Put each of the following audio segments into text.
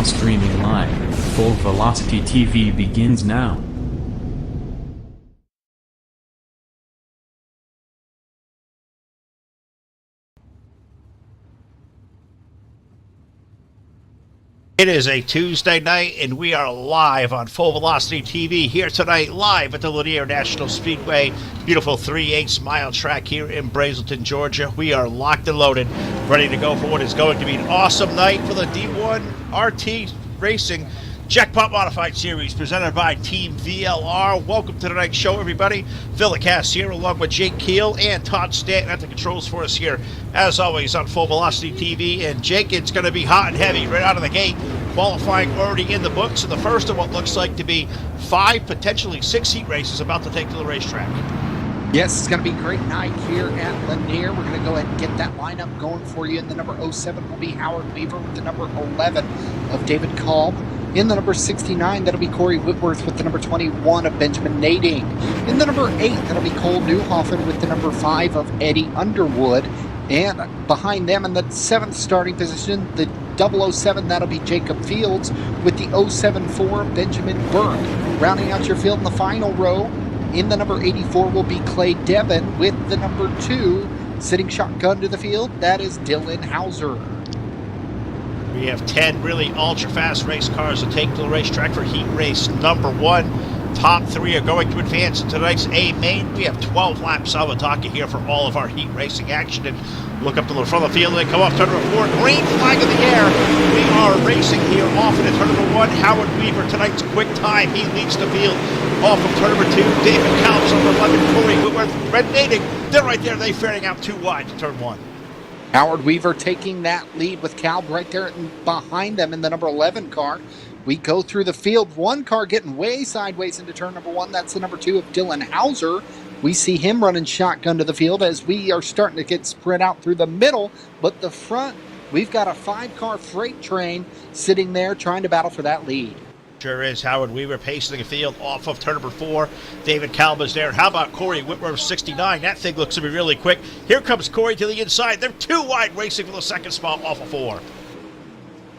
now streaming live. Full Velocity TV begins now. It is a Tuesday night, and we are live on Full Velocity TV here tonight, live at the Lanier National Speedway. Beautiful 3/8 mile track here in Brazelton, Georgia. We are locked and loaded, ready to go for what is going to be an awesome night for the D1RT Racing Jackpot Modified Series, presented by Team VLR. Welcome to tonight's show, everybody. Phil Cass here, along with Jake Keel and Todd Stanton at the controls for us here, as always, on Full Velocity TV. And Jake, it's going to be hot and heavy right out of the gate. Qualifying already in the books, and the first of what looks like to be 5, potentially 6 heat races about to take to the racetrack. Yes, it's going to be a great night here at Lanier. We're going to go ahead and get that lineup going for you. In the number 07 will be Howard Weaver with the number 11 of David Kolb. In the number 69, that'll be Corey Whitworth with the number 21 of Benjamin Nading. In the number 8, that'll be Cole Newhoffen with the number 5 of Eddie Underwood. And behind them in the 7th starting position, the 007, that'll be Jacob Fields with the 074 Benjamin Burke. Rounding out your field in the final row, in the number 84 will be Clay Devon with the number 2 sitting shotgun to the field. That is Dylan Hauser. We have 10 really ultra-fast race cars to take to the racetrack for heat race number 1. Top 3 are going to advance in tonight's A main. We have 12 laps on the docket here for all of our heat racing action. And look up to the front of the field and come off turn number 4. Green flag in the air. We are racing here off into turn number 1. Howard Weaver, tonight's quick time. He leads the field off of turn number 2. David Kalb's number 11. Corey Whitworth, Red Nading. They're right there. They're fairing out too wide to turn 1. Howard Weaver taking that lead with Kalb right there behind them in the number 11 car. We go through the field. One car getting way sideways into turn number 1. That's the number 2 of Dylan Hauser. We see him running shotgun to the field as we are starting to get spread out through the middle. But the front, we've got a 5-car freight train sitting there trying to battle for that lead. Sure is. Howard Weaver pacing the field off of turn number 4. David Kalb is there. How about Corey Whitworth, 69? That thing looks to be really quick. Here comes Corey to the inside. They're too wide, racing for the second spot off of 4.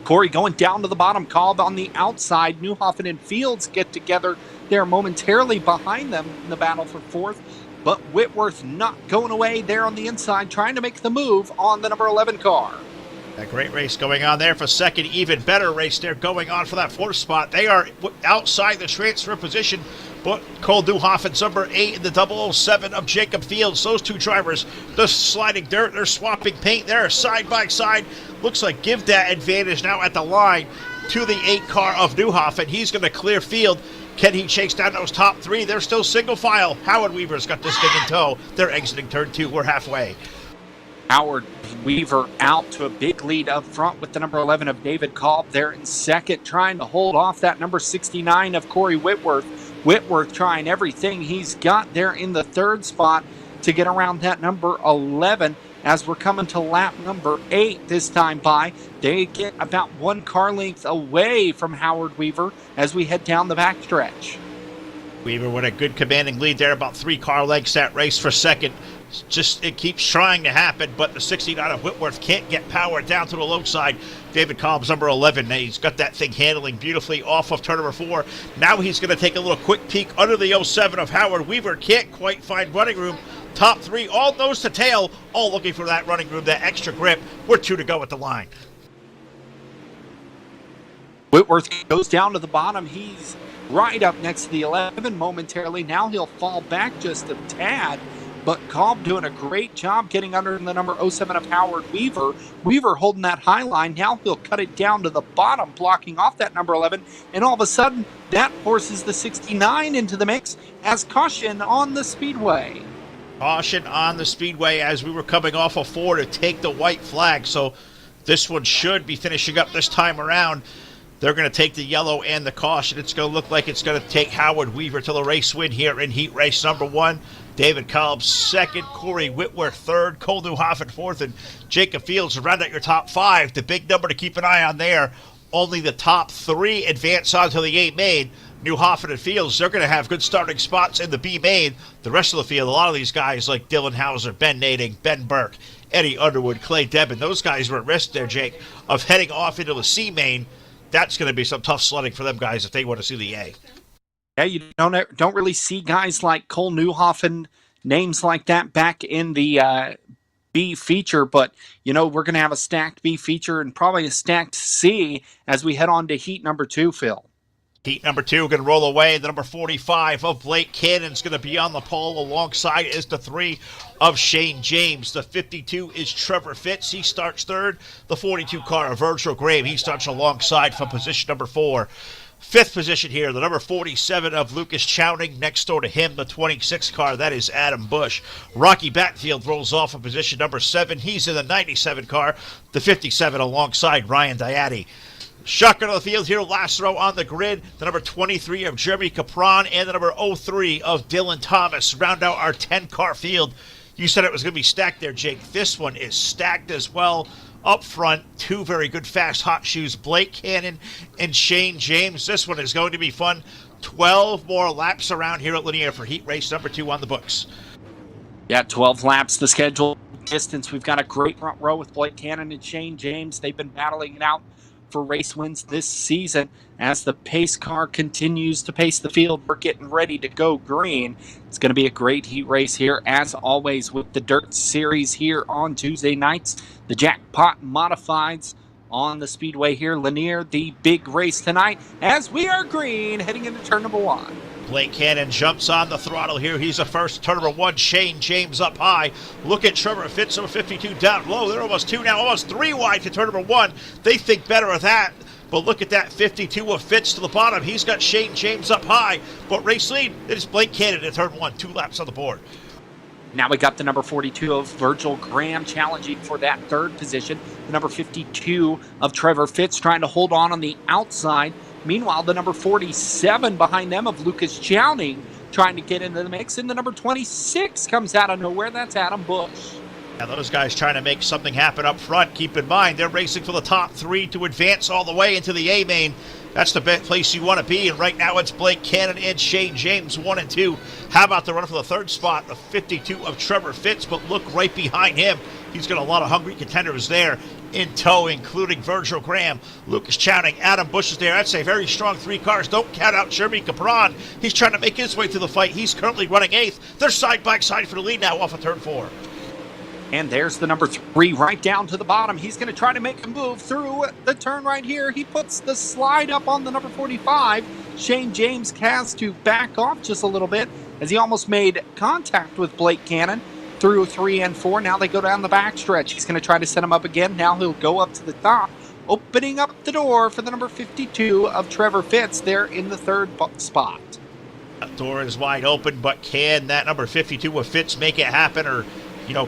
Corey going down to the bottom. Kolb on the outside. Newhoffen and Fields get together. They're momentarily behind them in the battle for 4th. But Whitworth not going away there on the inside, trying to make the move on the number 11 car. A great race going on there for 2nd. Even better race there going on for that 4th spot. They are outside the transfer position, but Cole Newhoffen's number 8 in the 007 of Jacob Fields. Those 2 drivers just sliding dirt. They're swapping paint there side by side. Looks like give that advantage now at the line to the 8 car of Newhoffen. He's going to clear field. Can he chase down those top 3? They're still single file. Howard Weaver's got this thing in tow. They're exiting turn 2. We're halfway. Howard Weaver out to a big lead up front with the number 11 of David Kolb there in 2nd, trying to hold off that number 69 of Corey Whitworth. Whitworth trying everything he's got there in the 3rd spot to get around that number 11. As we're coming to lap number 8 this time by, they get about 1 car length away from Howard Weaver as we head down the backstretch. Weaver with a good commanding lead there, about 3 car lengths that race for 2nd. Just it keeps trying to happen, but the 69 of Whitworth can't get power down to the low side. David Kolb's number 11. He's got that thing handling beautifully off of turn number 4. Now he's going to take a little quick peek under the 07 of Howard Weaver. Can't quite find running room. Top 3, all nose to tail, all looking for that running room, that extra grip. We're 2 to go at the line. Whitworth goes down to the bottom. He's right up next to the 11 momentarily. Now he'll fall back just a tad. But Kolb doing a great job getting under the number 07 of Howard Weaver. Weaver holding that high line. Now he'll cut it down to the bottom, blocking off that number 11. And all of a sudden, that forces the 69 into the mix as caution on the speedway. Caution on the speedway as we were coming off of 4 to take the white flag. So this one should be finishing up this time around. They're going to take the yellow and the caution. It's going to look like it's going to take Howard Weaver to the race win here in heat race number 1. David Kolb 2nd, Corey Whitworth 3rd, Cole Newhoffen 4th, and Jacob Fields round out your top 5. The big number to keep an eye on there. Only the top 3 advance on to the A main. Newhoffen and Fields, they're going to have good starting spots in the B main. The rest of the field, a lot of these guys like Dylan Hauser, Ben Nading, Ben Burke, Eddie Underwood, Clay Devon, those guys were at risk there, Jake, of heading off into the C main. that's going to be some tough sledding for them guys if they want to see the A. Yeah, you don't really see guys like Cole Newhoffen, names like that back in the B feature, but we're going to have a stacked B feature and probably a stacked C as we head on to heat number 2, Phil. Heat number 2 going to roll away. The number 45 of Blake Cannon's going to be on the pole. Alongside is the 3 of Shane James. The 52 is Trevor Fitz. He starts third. The 42 car of Virgil Graham. He starts alongside from position number 4. Fifth position here, the number 47 of Lucas Chowning. Next door to him, the 26 car, that is Adam Bush. Rocky Batfield rolls off of position number 7. He's in the 97 car, the 57 alongside Ryan Diatti. Shotgun on the field here, last row on the grid, the number 23 of Jeremy Capron and the number 03 of Dylan Thomas. Round out our 10-car field. You said it was going to be stacked there, Jake. This one is stacked as well. Up front, 2 very good fast hot shoes, Blake Cannon and Shane James. This one is going to be fun. 12 more laps around here at Lanier for heat race number 2 on the books. Yeah, 12 laps, the scheduled distance. We've got a great front row with Blake Cannon and Shane James. They've been battling it out for race wins this season. As the pace car continues to pace the field, we're getting ready to go green. It's going to be a great heat race here, as always, with the Dirt Series here on Tuesday nights. The Jackpot Modifieds on the Speedway here, Lanier, the big race tonight, as we are green, heading into turn number 1. Blake Cannon jumps on the throttle here. He's the first. Turn number 1, Shane James up high. Look at Trevor Fitz, number 52 down low. They're almost 2 now, almost 3 wide to turn number 1. They think better of that. But look at that 52 of Fitz to the bottom. He's got Shane James up high. But race lead, it is Blake Cannon at turn 1. 2 laps on the board. Now we got the number 42 of Virgil Graham challenging for that third position. The number 52 of Trevor Fitz trying to hold on the outside. Meanwhile, the number 47 behind them of Lucas Chowning trying to get into the mix. And the number 26 comes out of nowhere. That's Adam Bush. Now those guys trying to make something happen up front. Keep in mind, they're racing for the top 3 to advance all the way into the A main. That's the best place you want to be. And right now it's Blake Cannon and Shane James, 1 and 2. How about the run for the third spot, the 52 of Trevor Fitz? But look right behind him. He's got a lot of hungry contenders there in tow, including Virgil Graham, Lucas Chowning, Adam Bush is there. That's a very strong 3 cars. Don't count out Jeremy Capron. He's trying to make his way through the fight. He's currently running 8th. They're side by side for the lead now off of turn 4. And there's the number 3 right down to the bottom. He's going to try to make a move through the turn right here. He puts the slide up on the number 45. Shane James has to back off just a little bit as he almost made contact with Blake Cannon through 3 and 4. Now they go down the backstretch. He's going to try to set him up again. Now he'll go up to the top, opening up the door for the number 52 of Trevor Fitz there in the third spot. That door is wide open, but can that number 52 of Fitz make it happen, or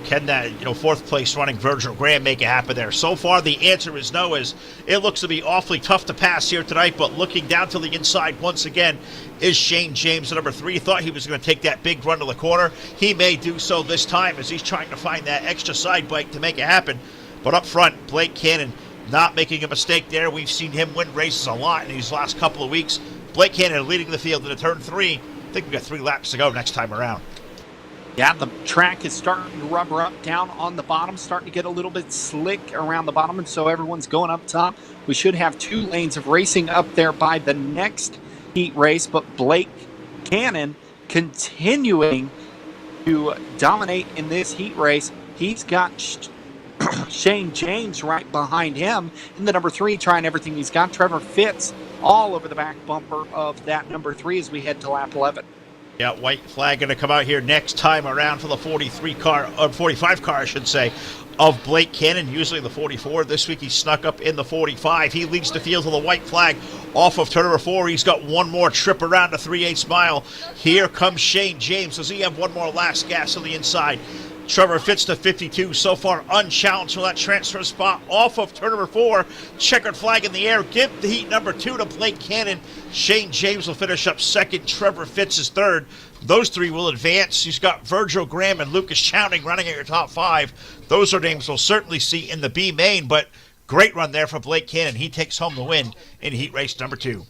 can that, 4th place running Virgil Graham make it happen there? So far, the answer is no, as it looks to be awfully tough to pass here tonight, but looking down to the inside once again is Shane James, the number 3. Thought he was going to take that big run to the corner. He may do so this time as he's trying to find that extra side bike to make it happen. But up front, Blake Cannon not making a mistake there. We've seen him win races a lot in these last couple of weeks. Blake Cannon leading the field into turn 3. I think we've got 3 laps to go next time around. Yeah, the track is starting to rubber up down on the bottom, starting to get a little bit slick around the bottom, and so everyone's going up top. We should have 2 lanes of racing up there by the next heat race, but Blake Cannon continuing to dominate in this heat race. He's got Shane James right behind him in the number 3, trying everything he's got. Trevor Fitz all over the back bumper of that number 3 as we head to lap 11. Yeah, white flag going to come out here next time around for the 43 car, or 45 car, I should say, of Blake Cannon, usually the 44. This week he snuck up in the 45. He leads the field with a white flag off of turn number 4. He's got one more trip around the 3/8 mile. Here comes Shane James. Does he have one more last gas on the inside? Trevor Fitz to 52, so far unchallenged for that transfer spot off of turn number 4. Checkered flag in the air. Give the heat number 2 to Blake Cannon. Shane James will finish up 2nd. Trevor Fitz is 3rd. Those 3 will advance. He's got Virgil Graham and Lucas Chowning running at your top 5. Those are names we'll certainly see in the B main, but great run there for Blake Cannon. He takes home the win in heat race number 2.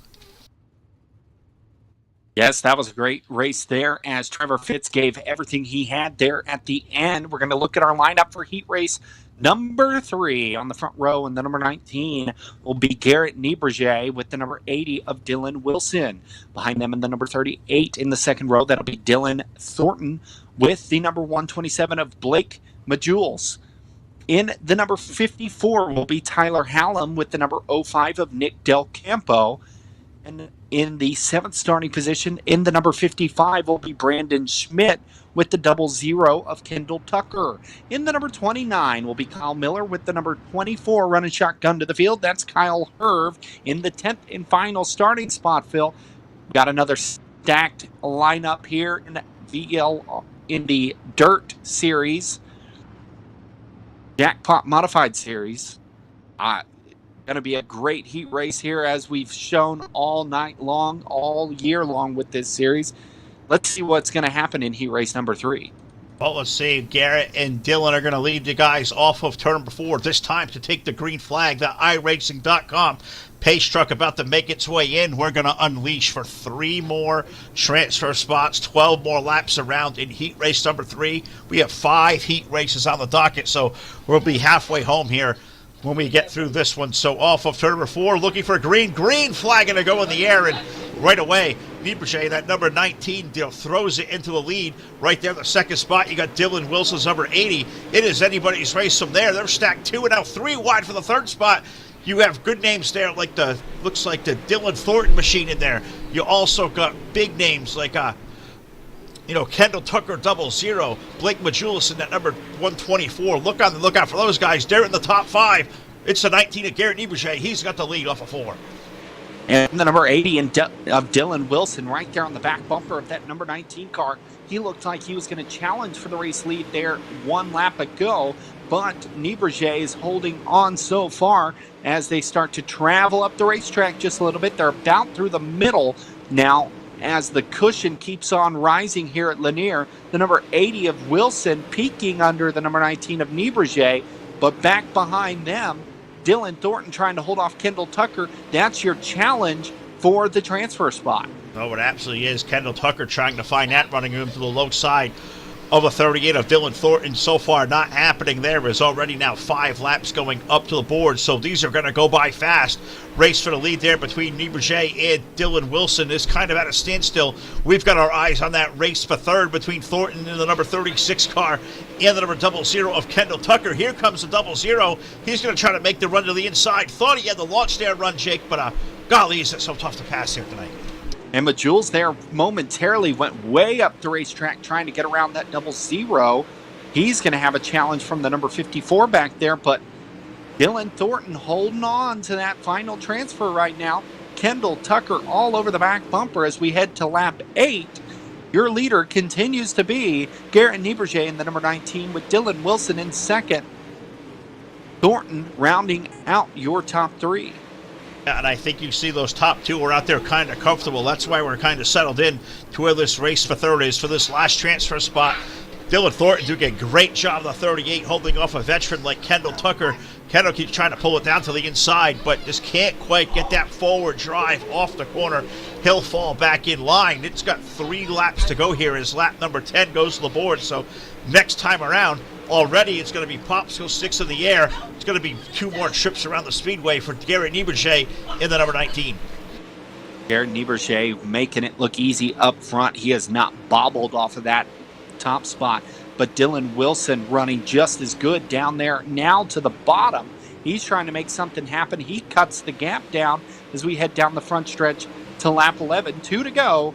Yes, that was a great race there as Trevor Fitz gave everything he had there at the end. We're going to look at our lineup for heat race Number 3 on the front row and the number 19 will be Garrett Nieberger with the number 80 of Dylan Wilson. Behind them in the number 38 in the second row, that'll be Dylan Thornton with the number 127 of Blake Majules. In the number 54 will be Tyler Hallam with the number 05 of Nick Del Campo. And in the 7th starting position, in the number 55 will be Brandon Schmidt with the 00 of Kendall Tucker. In the number 29 will be Kyle Miller with the number 24 running shotgun to the field. That's Kyle Herve in the 10th and final starting spot, Phil. We've got another stacked lineup here in the Dirt Series. Jackpot Modified Series. Going to be a great heat race here, as we've shown all night long, all year long with this series. Let's see what's going to happen in heat race number 3. Well, let's see. Garrett and Dylan are going to lead the guys off of turn number 4. This time to take the green flag. The iRacing.com pace truck about to make its way in. We're going to unleash for 3 more transfer spots, 12 more laps around in heat race number 3. We have 5 heat races on the docket, so we'll be halfway home here when we get through this one. So off of turn number 4, looking for a green flag going to go in the air, and right away, Nieberger, that number 19, throws it into the lead. Right there in the second spot, you got Dylan Wilson's number 80. It is anybody's race from there. They're stacked 2 and now 3 wide for the third spot. You have good names there, like looks like the Dylan Thornton machine in there. You also got big names like Kendall Tucker 00, Blake Majulis in that number 124. Look on the lookout for those guys. They're in the top 5. It's the 19 of Garrett Nieberger. He's got the lead off of 4. And the number 80 of Dylan Wilson right there on the back bumper of that number 19 car. He looked like he was going to challenge for the race lead there 1 lap ago, but Nieberger is holding on so far as they start to travel up the racetrack just a little bit. They're about through the middle now, as the cushion keeps on rising here at Lanier. The number 80 of Wilson peeking under the number 19 of Nieberger, but back behind them, Dylan Thornton trying to hold off Kendall Tucker. That's your challenge for the transfer spot. Oh, it absolutely is. Kendall Tucker trying to find that running room to the low side of a 38 of Dylan Thornton. So far, not happening there. There's already now 5 laps going up to the board, so these are going to go by fast. Race for the lead there between Nieberger and Dylan Wilson is kind of at a standstill. We've got our eyes on that race for third between Thornton and the number 36 car and the number 00 of Kendall Tucker. Here comes the 00. He's going to try to make the run to the inside. Thought he had the launch there run, Jake, but golly, is it so tough to pass here tonight. And Majules there momentarily went way up the racetrack trying to get around that 00. He's going to have a challenge from the number 54 back there, but Dylan Thornton holding on to that final transfer right now. Kendall Tucker all over the back bumper as we head to lap 8. Your leader continues to be Garrett Nieberger in the number 19 with Dylan Wilson in second. Thornton rounding out your top 3. And I think you see those top 2 are out there kind of comfortable. That's why we're kind of settled in to where this race for third is for this last transfer spot. Dylan Thornton doing a great job of the 38, holding off a veteran like Kendall Tucker. Kendall keeps trying to pull it down to the inside, but just can't quite get that forward drive off the corner. He'll fall back in line. It's got 3 laps to go here as lap number 10 goes to the board. So next time around, already it's going to be popsicle sticks in the air. It's going to be 2 more trips around the speedway for Garrett Nieberger in the number 19. Garrett Nieberger making it look easy up front. He has not bobbled off of that top spot, but Dylan Wilson running just as good down there now to the bottom. He's trying to make something happen. He cuts the gap down as we head down the front stretch to lap 11. 1 to go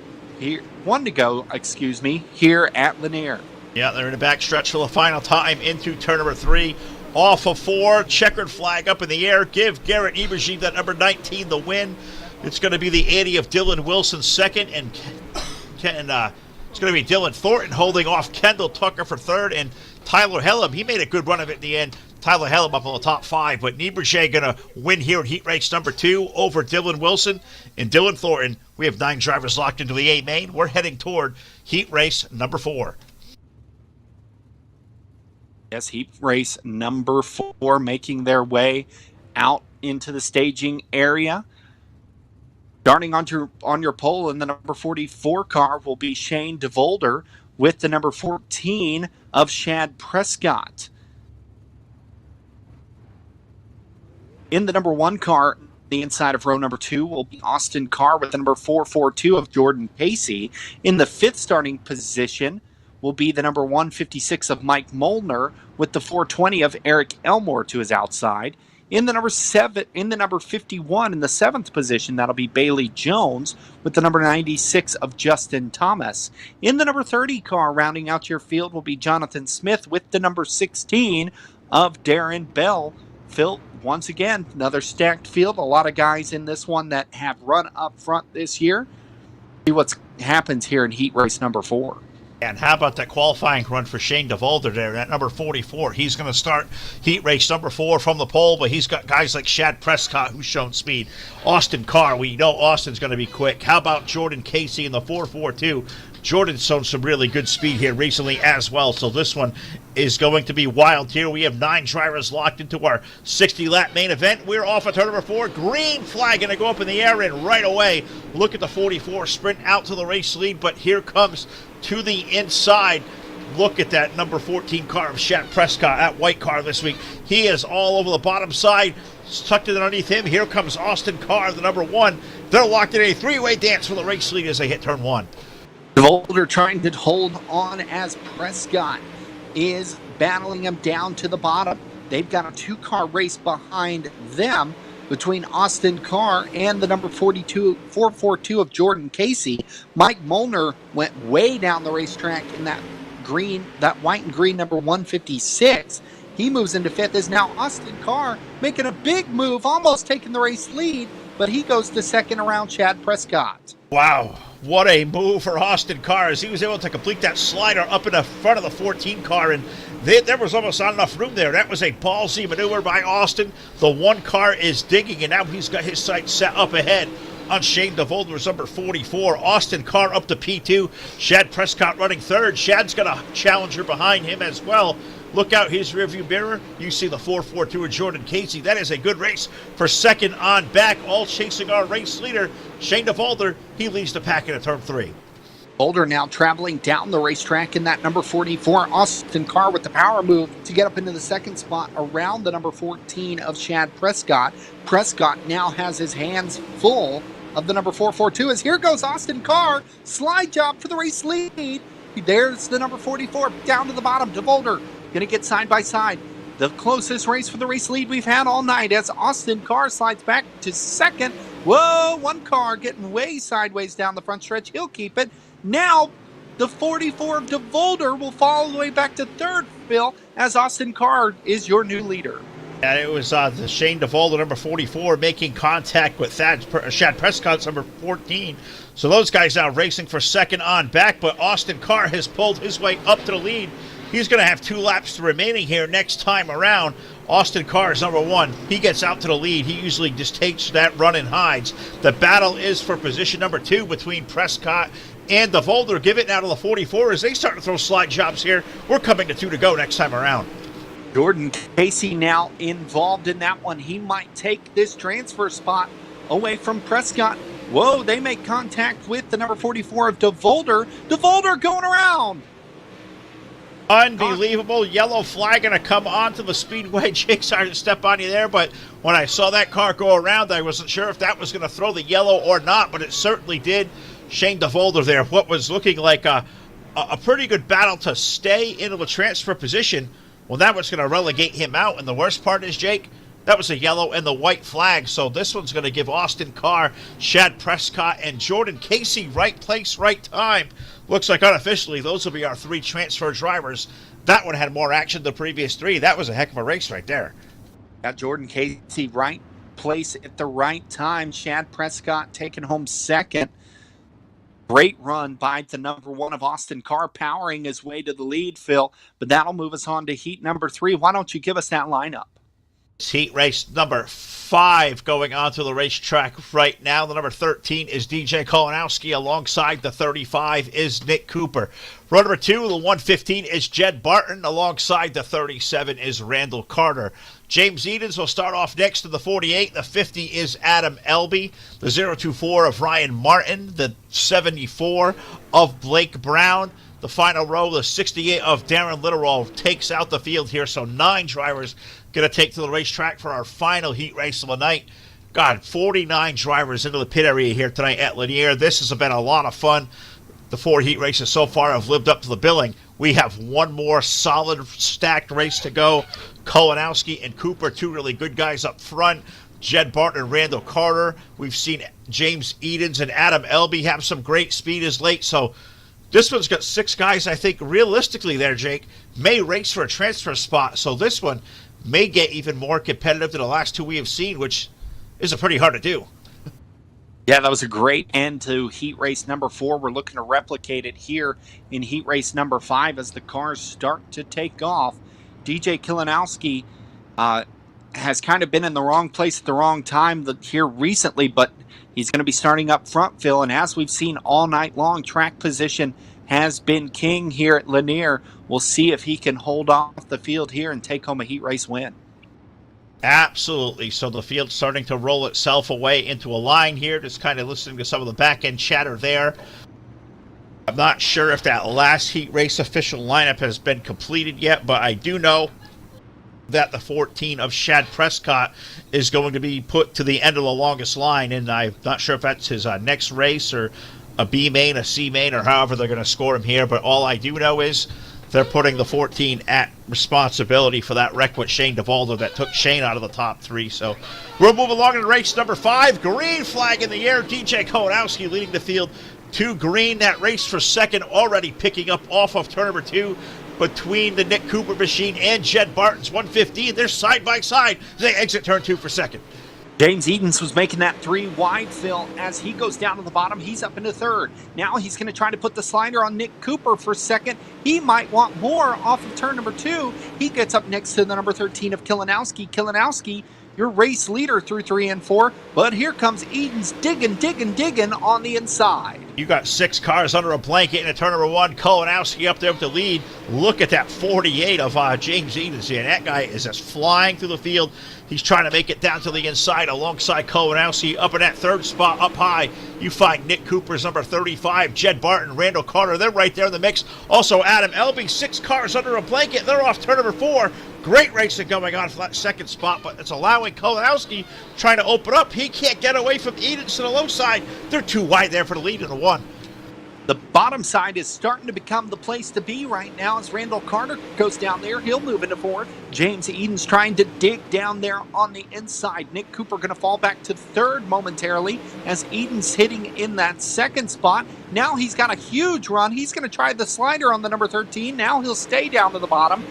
here at Lanier. Yeah, they're in the back stretch for the final time into turn number 3. Off of 4, checkered flag up in the air. Give Garrett Nieberger, that number 19, the win. It's going to be the 80 of Dylan Wilson second, and it's going to be Dylan Thornton holding off Kendall Tucker for third, and Tyler Hellam. He made a good run of it in the end. Tyler Hellam up on the top 5, but Nieberger going to win here in heat race number 2 over Dylan Wilson and Dylan Thornton. We have 9 drivers locked into the A main. We're heading toward heat race number 4. Yes, heat race number 4 making their way out into the staging area. Starting on your pole in the number 44 car will be Shane DeVolder with the number 14 of Shad Prescott. In the number 1 car, the inside of row number 2 will be Austin Carr with the number 442 of Jordan Casey. In the 5th starting position will be the number 156 of Mike Molnar with the 420 of Eric Elmore to his outside. In the number 51, in the 7th position, that'll be Bailey Jones with the number 96 of Justin Thomas. In the number 30 car, rounding out your field, will be Jonathan Smith with the number 16 of Darren Bell. Phil, once again, another stacked field. A lot of guys in this one that have run up front this year. See what happens here in heat race number 4. And how about that qualifying run for Shane DeVolder there at number 44? He's going to start heat race number 4 from the pole, but he's got guys like Shad Prescott who's shown speed. Austin Carr, we know Austin's going to be quick. How about Jordan Casey in the 442? Jordan's shown some really good speed here recently as well, so this one is going to be wild here. We have 9 drivers locked into our 60-lap main event. We're off at turn number 4. Green flag going to go up in the air, and right away, look at the 44 sprint out to the race lead, but here comes to the inside. Look at that number 14 car of Shad Prescott, that white car this week. He is all over the bottom side, tucked in underneath him. Here comes Austin Carr, the number 1. They're locked in a 3-way dance for the race lead as they hit turn 1. DeVolder trying to hold on as Prescott is battling him down to the bottom. They've got a 2-car race behind them between Austin Carr and the number 442 of Jordan Casey. Mike Molnar went way down the racetrack in that white and green number 156. He moves into 5th. Is now Austin Carr making a big move, almost taking the race lead, but he goes to 2nd around Shad Prescott. Wow, what a move for Austin Carr as he was able to complete that slider up in the front of the 14 car, and there was almost not enough room there. That was a ballsy maneuver by Austin. The 1 car is digging, and now he's got his sights set up ahead on Shane DeVolder's number 44. Austin Carr up to P2. Shad Prescott running 3rd. Shad's got a challenger behind him as well. Look out his rearview mirror. You see the 442 of Jordan Casey. That is a good race for 2nd on back, all chasing our race leader, Shane DeVolder. He leads the pack into turn 3. Boulder now traveling down the racetrack in that number 44. Austin Carr with the power move to get up into the 2nd spot around the number 14 of Shad Prescott. Prescott now has his hands full of the number 442 as here goes Austin Carr. Slide job for the race lead. There's the number 44 down to the bottom. DeVolder going to get side by side. The closest race for the race lead we've had all night as Austin Carr slides back to 2nd. Whoa, 1 car getting way sideways down the front stretch. He'll keep it. Now, the 44 of DeVolder will fall all the way back to 3rd, Phil, as Austin Carr is your new leader. And it was the Shane DeVolder, number 44, making contact with Shad Prescott's number 14. So those guys now racing for 2nd on back, but Austin Carr has pulled his way up to the lead. He's going to have 2 laps remaining here next time around. Austin Carr is number 1. He gets out to the lead. He usually just takes that run and hides. The battle is for position number 2 between Prescott and DeVolder. Give it now to the 44 as they start to throw slide jobs here. We're coming to 2 to go next time around. Jordan Casey now involved in that one. He might take this transfer spot away from Prescott. Whoa, they make contact with the number 44 of DeVolder. DeVolder going around. Unbelievable. Yellow flag going to come onto the speedway. Jake, sorry to step on you there, but when I saw that car go around, I wasn't sure if that was going to throw the yellow or not, but it certainly did. Shane DeVolder there, what was looking like a pretty good battle to stay into the transfer position. Well, that was going to relegate him out, and the worst part is, Jake, that was a yellow and the white flag, so this one's going to give Austin Carr, Shad Prescott, and Jordan Casey right place, right time. Looks like unofficially those will be our 3 transfer drivers. That one had more action than the previous 3. That was a heck of a race right there. Got Jordan Casey right place at the right time. Shad Prescott taking home 2nd. Great run by the number 1 of Austin Carr, powering his way to the lead, Phil. But that'll move us on to heat number 3. Why don't you give us that lineup? Heat race number 5 going onto the racetrack right now. The number 13 is DJ Kolanowski. Alongside the 35 is Nick Cooper. Row number 2, the 115 is Jed Barton. Alongside the 37 is Randall Carter. James Edens will start off next to the 48. The 50 is Adam Elby. The 024 of Ryan Martin. The 74 of Blake Brown. The final row, the 68 of Darren Litterall, takes out the field here. So 9 drivers going to take to the racetrack for our final heat race of the night. God, 49 drivers into the pit area here tonight at Lanier. This has been a lot of fun. The 4 heat races so far have lived up to the billing. We have one more solid stacked race to go. Kolanowski and Cooper, 2 really good guys up front. Jed Barton and Randall Carter. We've seen James Edens and Adam Elby have some great speed as late. So this one's got 6 guys, I think, realistically there, Jake, may race for a transfer spot. So this one may get even more competitive than the last 2 we have seen, which is pretty hard to do. Yeah, that was a great end to heat race number 4. We're looking to replicate it here in heat race number 5 as the cars start to take off. DJ Kilanowski has kind of been in the wrong place at the wrong time here recently, but he's going to be starting up front, Phil. And as we've seen all night long, track position has been king here at Lanier. We'll see if he can hold off the field here and take home a heat race win. Absolutely. So the field's starting to roll itself away into a line here. Just kind of listening to some of the back-end chatter there. I'm not sure if that last heat race official lineup has been completed yet, but I do know that the 14 of Shad Prescott is going to be put to the end of the longest line, and I'm not sure if that's his next race or a B main, a C main, or however they're going to score him here, but all I do know is they're putting the 14 at responsibility for that wreck with Shane DeValdo that took Shane out of the top 3. So we'll move along in race number 5. Green flag in the air. DJ Kolanowski leading the field to green. That race for second already picking up off of turn number 2 between the Nick Cooper machine and Jed Barton's 115. They're side by side. They exit turn 2 for second. James Edens was making that 3 wide, Phil. As he goes down to the bottom, he's up into third. Now he's going to try to put the slider on Nick Cooper for second. He might want more off of turn number 2. He gets up next to the number 13 of Kilanowski. Kilanowski, your race leader through 3 and 4. But here comes Edens digging on the inside. You got 6 cars under a blanket in turn number 1. Kolanowski up there with the lead. Look at that 48 of James Edens here. That guy is just flying through the field. He's trying to make it down to the inside alongside Kolanowski. Up in that third spot, up high, you find Nick Cooper's number 35, Jed Barton, Randall Carter. They're right there in the mix. Also, Adam Elby, 6 cars under a blanket. They're off turn number 4. Great racing going on for that second spot, but it's allowing Kolanowski trying to open up. He can't get away from Edens to the low side. They're too wide there for the lead in the 1. The bottom side is starting to become the place to be right now as Randall Carter goes down there. He'll move into 4th. James Edens trying to dig down there on the inside. Nick Cooper going to fall back to 3rd momentarily as Edens hitting in that 2nd spot. Now he's got a huge run. He's going to try the slider on the number 13. Now he'll stay down to the bottom.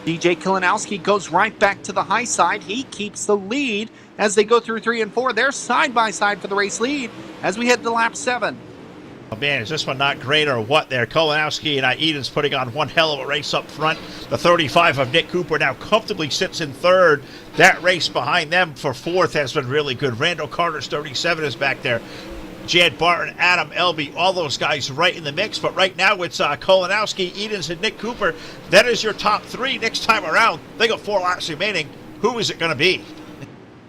DJ Kilanowski goes right back to the high side. He keeps the lead as they go through 3 and 4. They're side by side for the race lead as we head to lap 7. Oh man, is this one not great or what there? Kolanowski and Edens putting on one hell of a race up front. The 35 of Nick Cooper now comfortably sits in 3rd. That race behind them for 4th has been really good. Randall Carter's 37 is back there. Jed Barton, Adam Elby, all those guys right in the mix. But right now it's Kolanowski, Edens, and Nick Cooper. That is your top 3 next time around. They got 4 laps remaining. Who is it going to be?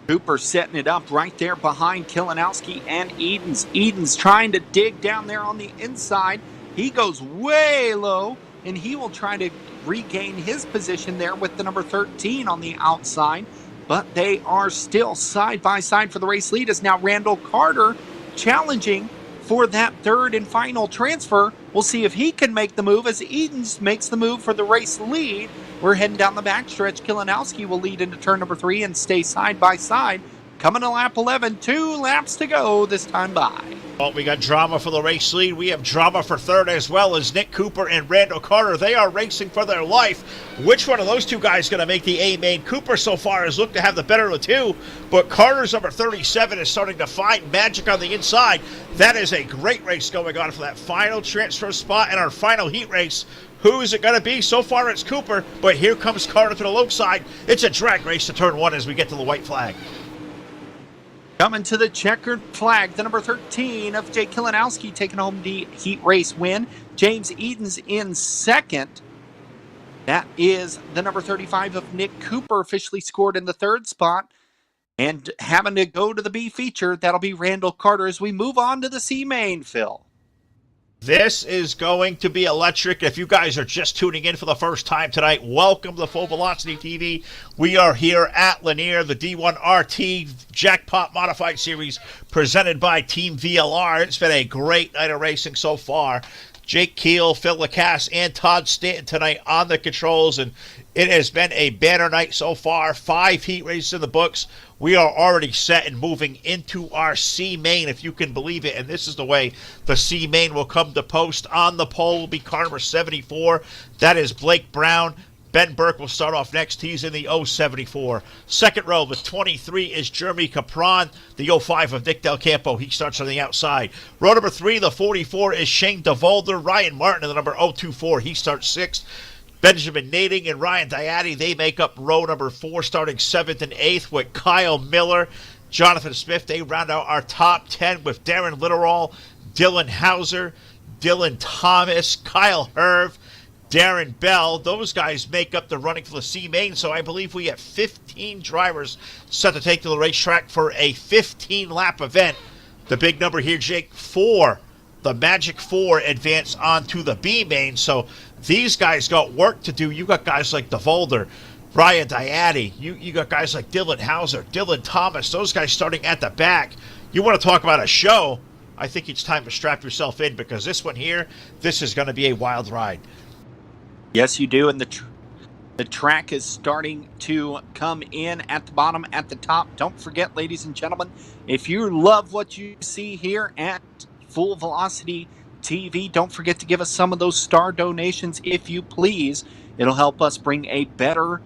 Cooper setting it up right there behind Kilanowski and Edens. Edens trying to dig down there on the inside. He goes way low, and he will try to regain his position there with the number 13 on the outside. But they are still side by side for the race lead as now Randall Carter challenging for that 3rd and final transfer. We'll see if he can make the move as Edens makes the move for the race lead. We're heading down the backstretch. Kilanowski will lead into turn number 3 and stay side by side. Coming to lap 11, 2 laps to go this time by. Well, we got drama for the race lead. We have drama for 3rd as well as Nick Cooper and Randall Carter. They are racing for their life. Which one of those 2 guys is going to make the A main? Cooper so far has looked to have the better of the 2, but Carter's number 37 is starting to find magic on the inside. That is a great race going on for that final transfer spot in our final heat race. Who is it going to be? So far it's Cooper, but here comes Carter to the low side. It's a drag race to turn 1 as we get to the white flag. Coming to the checkered flag, the number 13 of Jay Kilanowski taking home the heat race win. James Edens in 2nd. That is the number 35 of Nick Cooper officially scored in the 3rd spot. And having to go to the B feature, that'll be Randall Carter as we move on to the C main, Phil. This is going to be electric. If you guys are just tuning in for the first time tonight, welcome to Full Velocity TV. We are here at Lanier, the D1RT Jackpot Modified Series presented by Team VLR. It's been a great night of racing so far. Jake Keel, Phil Lacasse, and Todd Stanton tonight on the controls, and it has been a banner night so far. 5 heat races in the books. We are already set and moving into our C main, if you can believe it, and this is the way the C main will come to post. On the pole will be car number 74. That is Blake Brown. Ben Burke will start off next. He's in the 074. Second row, the 23 is Jeremy Capron. The 05 of Nick Del Campo. He starts on the outside. Row number 3, the 44 is Shane DeVolder. Ryan Martin in the number 024. He starts 6th. Benjamin Nading and Ryan Diatti, they make up row number 4, starting 7th and 8th with Kyle Miller, Jonathan Smith. They round out our top 10 with Darren Litterall, Dylan Hauser, Dylan Thomas, Kyle Herve, Darren Bell. Those guys make up the running for the C main, so I believe we have 15 drivers set to take to the racetrack for a 15-lap event. The big number here, Jake, 4. The Magic 4 advance onto the B main, so these guys got work to do. You got guys like DeVolder, Ryan Diatti. You got guys like Dylan Hauser, Dylan Thomas. Those guys starting at the back. You want to talk about a show? I think it's time to strap yourself in, because this one here, this is going to be a wild ride. Yes, you do, and the track is starting to come in at the bottom, at the top. Don't forget, ladies and gentlemen, if you love what you see here at Full Velocity TV, don't forget to give us some of those star donations, if you please. It'll help us bring a better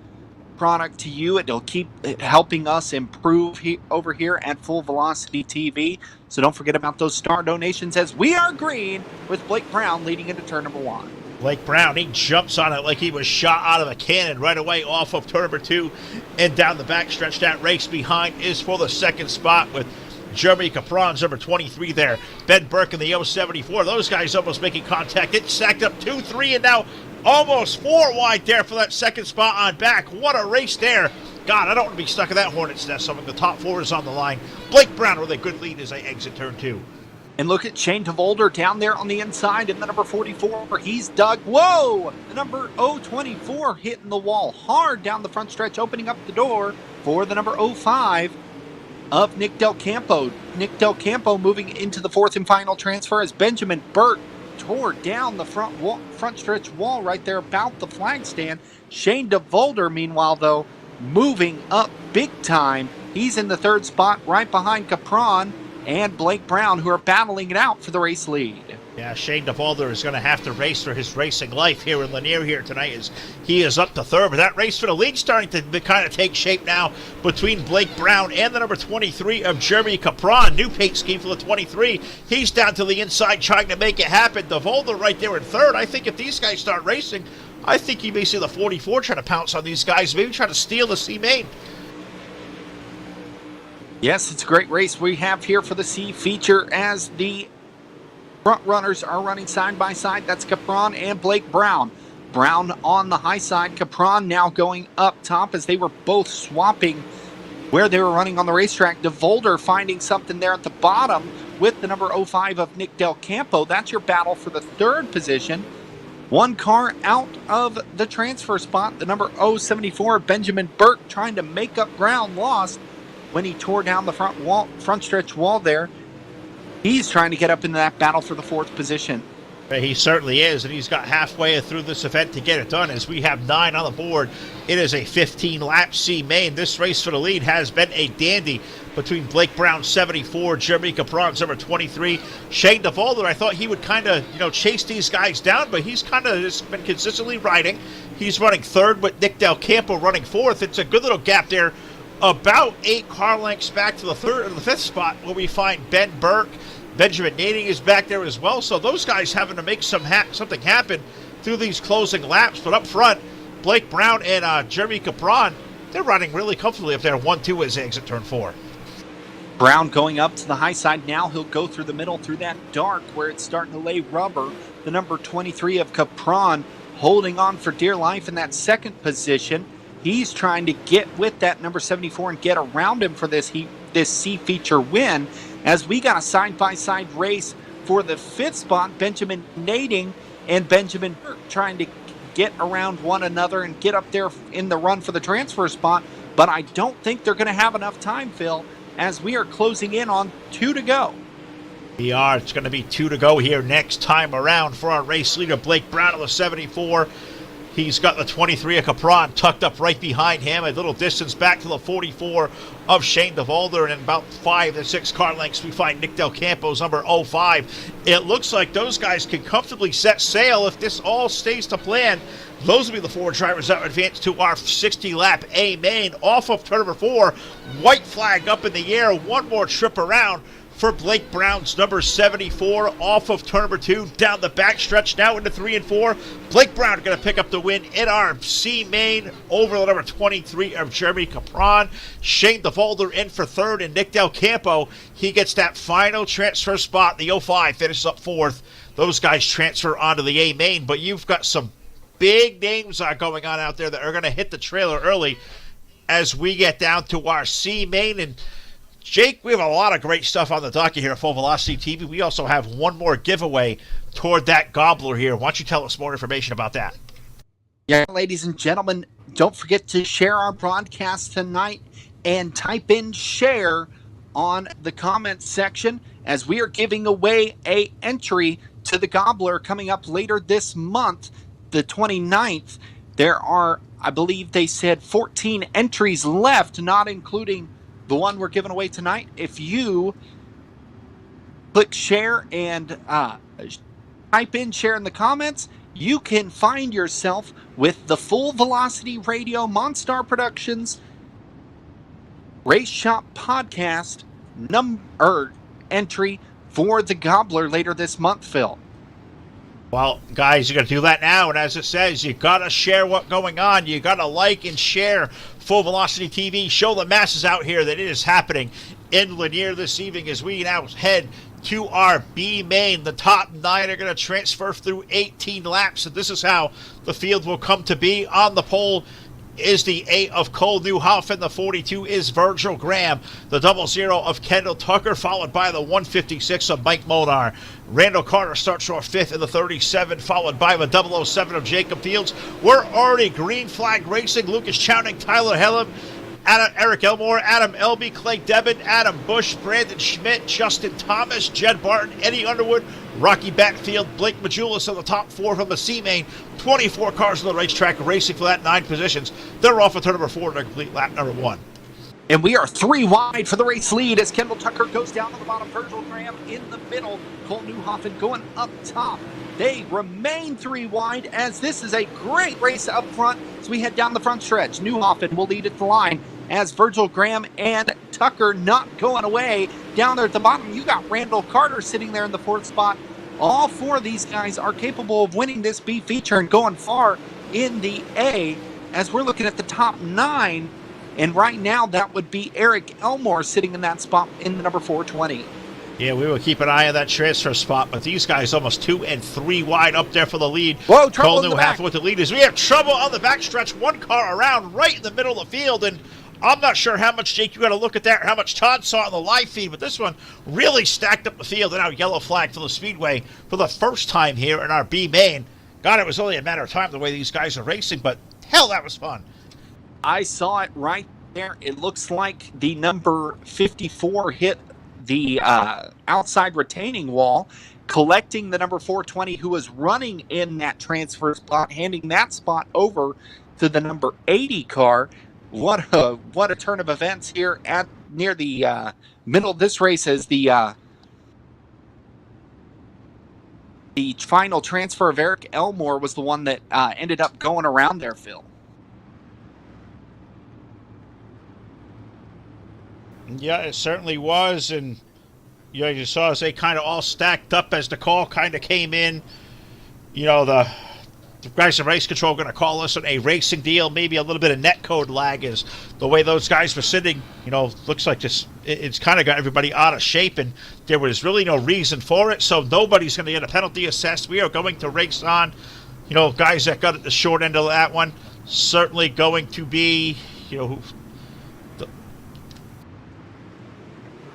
product to you. It'll keep helping us improve over here at Full Velocity TV. So don't forget about those star donations, as we are green with Blake Brown leading into turn number 1. Blake Brown, he jumps on it like he was shot out of a cannon right away off of turn number 2 and down the backstretch. That race behind is for the second spot with Jeremy Capron's number 23 there. Ben Burke in the 074. Those guys almost making contact. It stacked up 2-3 and now almost 4 wide there for that second spot on back. What a race there. God, I don't want to be stuck in that hornet's nest. Some of the top 4 is on the line. Blake Brown with a good lead as they exit turn 2. And look at Shane DeVolder down there on the inside in the number 44. He's dug. Whoa! The number 024 hitting the wall hard down the front stretch, opening up the door for the number 05 of Nick Del Campo. Nick Del Campo moving into the 4th and final transfer as Benjamin Burke tore down the front stretch wall right there about the flag stand. Shane DeVolder, meanwhile, though, moving up big time. He's in the 3rd spot right behind Capron and Blake Brown, who are battling it out for the race lead. Yeah, Shane DeVolder is going to have to race for his racing life here in Lanier here tonight, as he is up to 3rd. But that race for the lead starting to kind of take shape now between Blake Brown and the number 23 of Jeremy Capron. New paint scheme for the 23. He's down to the inside trying to make it happen. DeVolder right there in 3rd. I think if these guys start racing, I think you may see the 44 trying to pounce on these guys, maybe try to steal the C main. Yes, it's a great race we have here for the C feature as the front runners are running side by side. That's Capron and Blake Brown. Brown on the high side, Capron now going up top as they were both swapping where they were running on the racetrack. DeVolder finding something there at the bottom with the number 05 of Nick Del Campo. That's your battle for the 3rd position. 1 car out of the transfer spot. The number 074, Benjamin Burke, trying to make up ground lost when he tore down the front stretch wall there. He's trying to get up into that battle for the 4th position. He certainly is, and he's got halfway through this event to get it done, as we have 9 on the board. It is a 15-lap C main. This race for the lead has been a dandy between Blake Brown, 74, Jeremy Capron's number 23. Shane DeVolder, I thought he would kind of, chase these guys down, but he's kind of just been consistently riding. He's running 3rd with Nick Del Campo running 4th. It's a good little gap there, about 8 car lengths back to the 3rd and the 5th spot, where we find Ben Burke. Benjamin Nading is back there as well, so those guys having to make something happen through these closing laps. But up front, Blake Brown and Jeremy Capron, they're running really comfortably up there 1-2 as they exit turn 4. Brown going up to the high side now. He'll go through the middle through that dark where it's starting to lay rubber. The number 23 of Capron holding on for dear life in that 2nd position. He's trying to get with that number 74 and get around him for this C feature win, as we got a side-by-side race for the 5th spot, Benjamin Nading and Benjamin Burke trying to get around one another and get up there in the run for the transfer spot. But I don't think they're going to have enough time, Phil, as we are closing in on 2 to go. We are. It's going to be 2 to go here next time around for our race leader, Blake Brown of the 74. He's got the 23 of Capron tucked up right behind him, a little distance back to the 44 of Shane DeVolder, and in about 5 to 6 car lengths we find Nick Del Campo's number 05. It looks like those guys can comfortably set sail if this all stays to plan. Those will be the 4 drivers that advance to our 60-lap A main off of turn number 4. White flag up in the air, one more trip around for Blake Brown's number 74 off of turn number 2 down the backstretch now into 3 and 4. Blake Brown going to pick up the win in our C main over the number 23 of Jeremy Capron. Shane DeVolder in for 3rd, and Nick Del Campo, he gets that final transfer spot. The 05 finishes up 4th. Those guys transfer onto the A main, but you've got some big names going on out there that are going to hit the trailer early as we get down to our C main. And Jake, we have a lot of great stuff on the docket here at Full Velocity TV. We also have one more giveaway toward that gobbler here. Why don't you tell us more information about that? Yeah, ladies and gentlemen, don't forget to share our broadcast tonight and type in share on the comments section, as we are giving away a entry to the gobbler coming up later this month, the 29th. There are, I believe they said, 14 entries left, not including the one we're giving away tonight. If you click share and type in share in the comments, you can find yourself with the Full Velocity Radio Monstar Productions Race Shop Podcast entry for the gobbler later this month, Phil. Well, guys, you got to do that now, and as it says, you got to share what's going on. You got to like and share Full Velocity TV. Show the masses out here that it is happening in Lanier this evening as we now head to our B main. The top 9 are going to transfer through 18 laps, and this is how the field will come to be. On the pole is the 8 of Cole Newhoff, the 42 is Virgil Graham, the 00 of Kendall Tucker, followed by the 156 of Mike Monar. Randall Carter starts off 5th in the 37, followed by the 007 of Jacob Fields. We're already green flag racing. Lucas Chowning, Tyler Hellam, Eric Elmore, Adam Elby, Clay Debin, Adam Bush, Brandon Schmidt, Justin Thomas, Jed Barton, Eddie Underwood, Rocky Batfield, Blake Majulis on the top 4 from the C-Main. 24 cars on the racetrack racing for that 9 positions. They're off at turn number 4 to complete lap number 1. And we are 3 wide for the race lead as Kendall Tucker goes down to the bottom. Virgil Graham in the middle. Cole Newhoffen going up top. They remain 3 wide as this is a great race up front as we head down the front stretch. Newhoffen will lead at the line as Virgil Graham and Tucker not going away. Down there at the bottom, you got Randall Carter sitting there in the 4th spot. All 4 of these guys are capable of winning this B feature and going far in the A as we're looking at the top 9. And right now, that would be Eric Elmore sitting in that spot in the number 420. Yeah, we will keep an eye on that transfer spot, but these guys almost 2 and 3 wide up there for the lead. Whoa, trouble Cole in the back. Newhoff with the lead as we have trouble on the backstretch. 1 car around right in the middle of the field, and I'm not sure how much, Jake, you got to look at that or how much Todd saw on the live feed, but this one really stacked up the field, and now yellow flag for the Speedway for the first time here in our B main. God, it was only a matter of time the way these guys are racing, but hell, that was fun. I saw it right there. It looks like the number 54 hit the outside retaining wall, collecting the number 420 who was running in that transfer spot, handing that spot over to the number 80 car. What a turn of events here at near the middle of this race as the final transfer of Eric Elmore was the one that ended up going around there, Phil. Yeah, it certainly was, and you saw as they kind of all stacked up as the call kind of came in. You know, the guys in race control are going to call us a racing deal, maybe a little bit of netcode lag is the way those guys were sitting. You know, looks like it's kind of got everybody out of shape, and there was really no reason for it, so nobody's going to get a penalty assessed. We are going to race on. You know, guys that got at the short end of that one, certainly going to be, you know,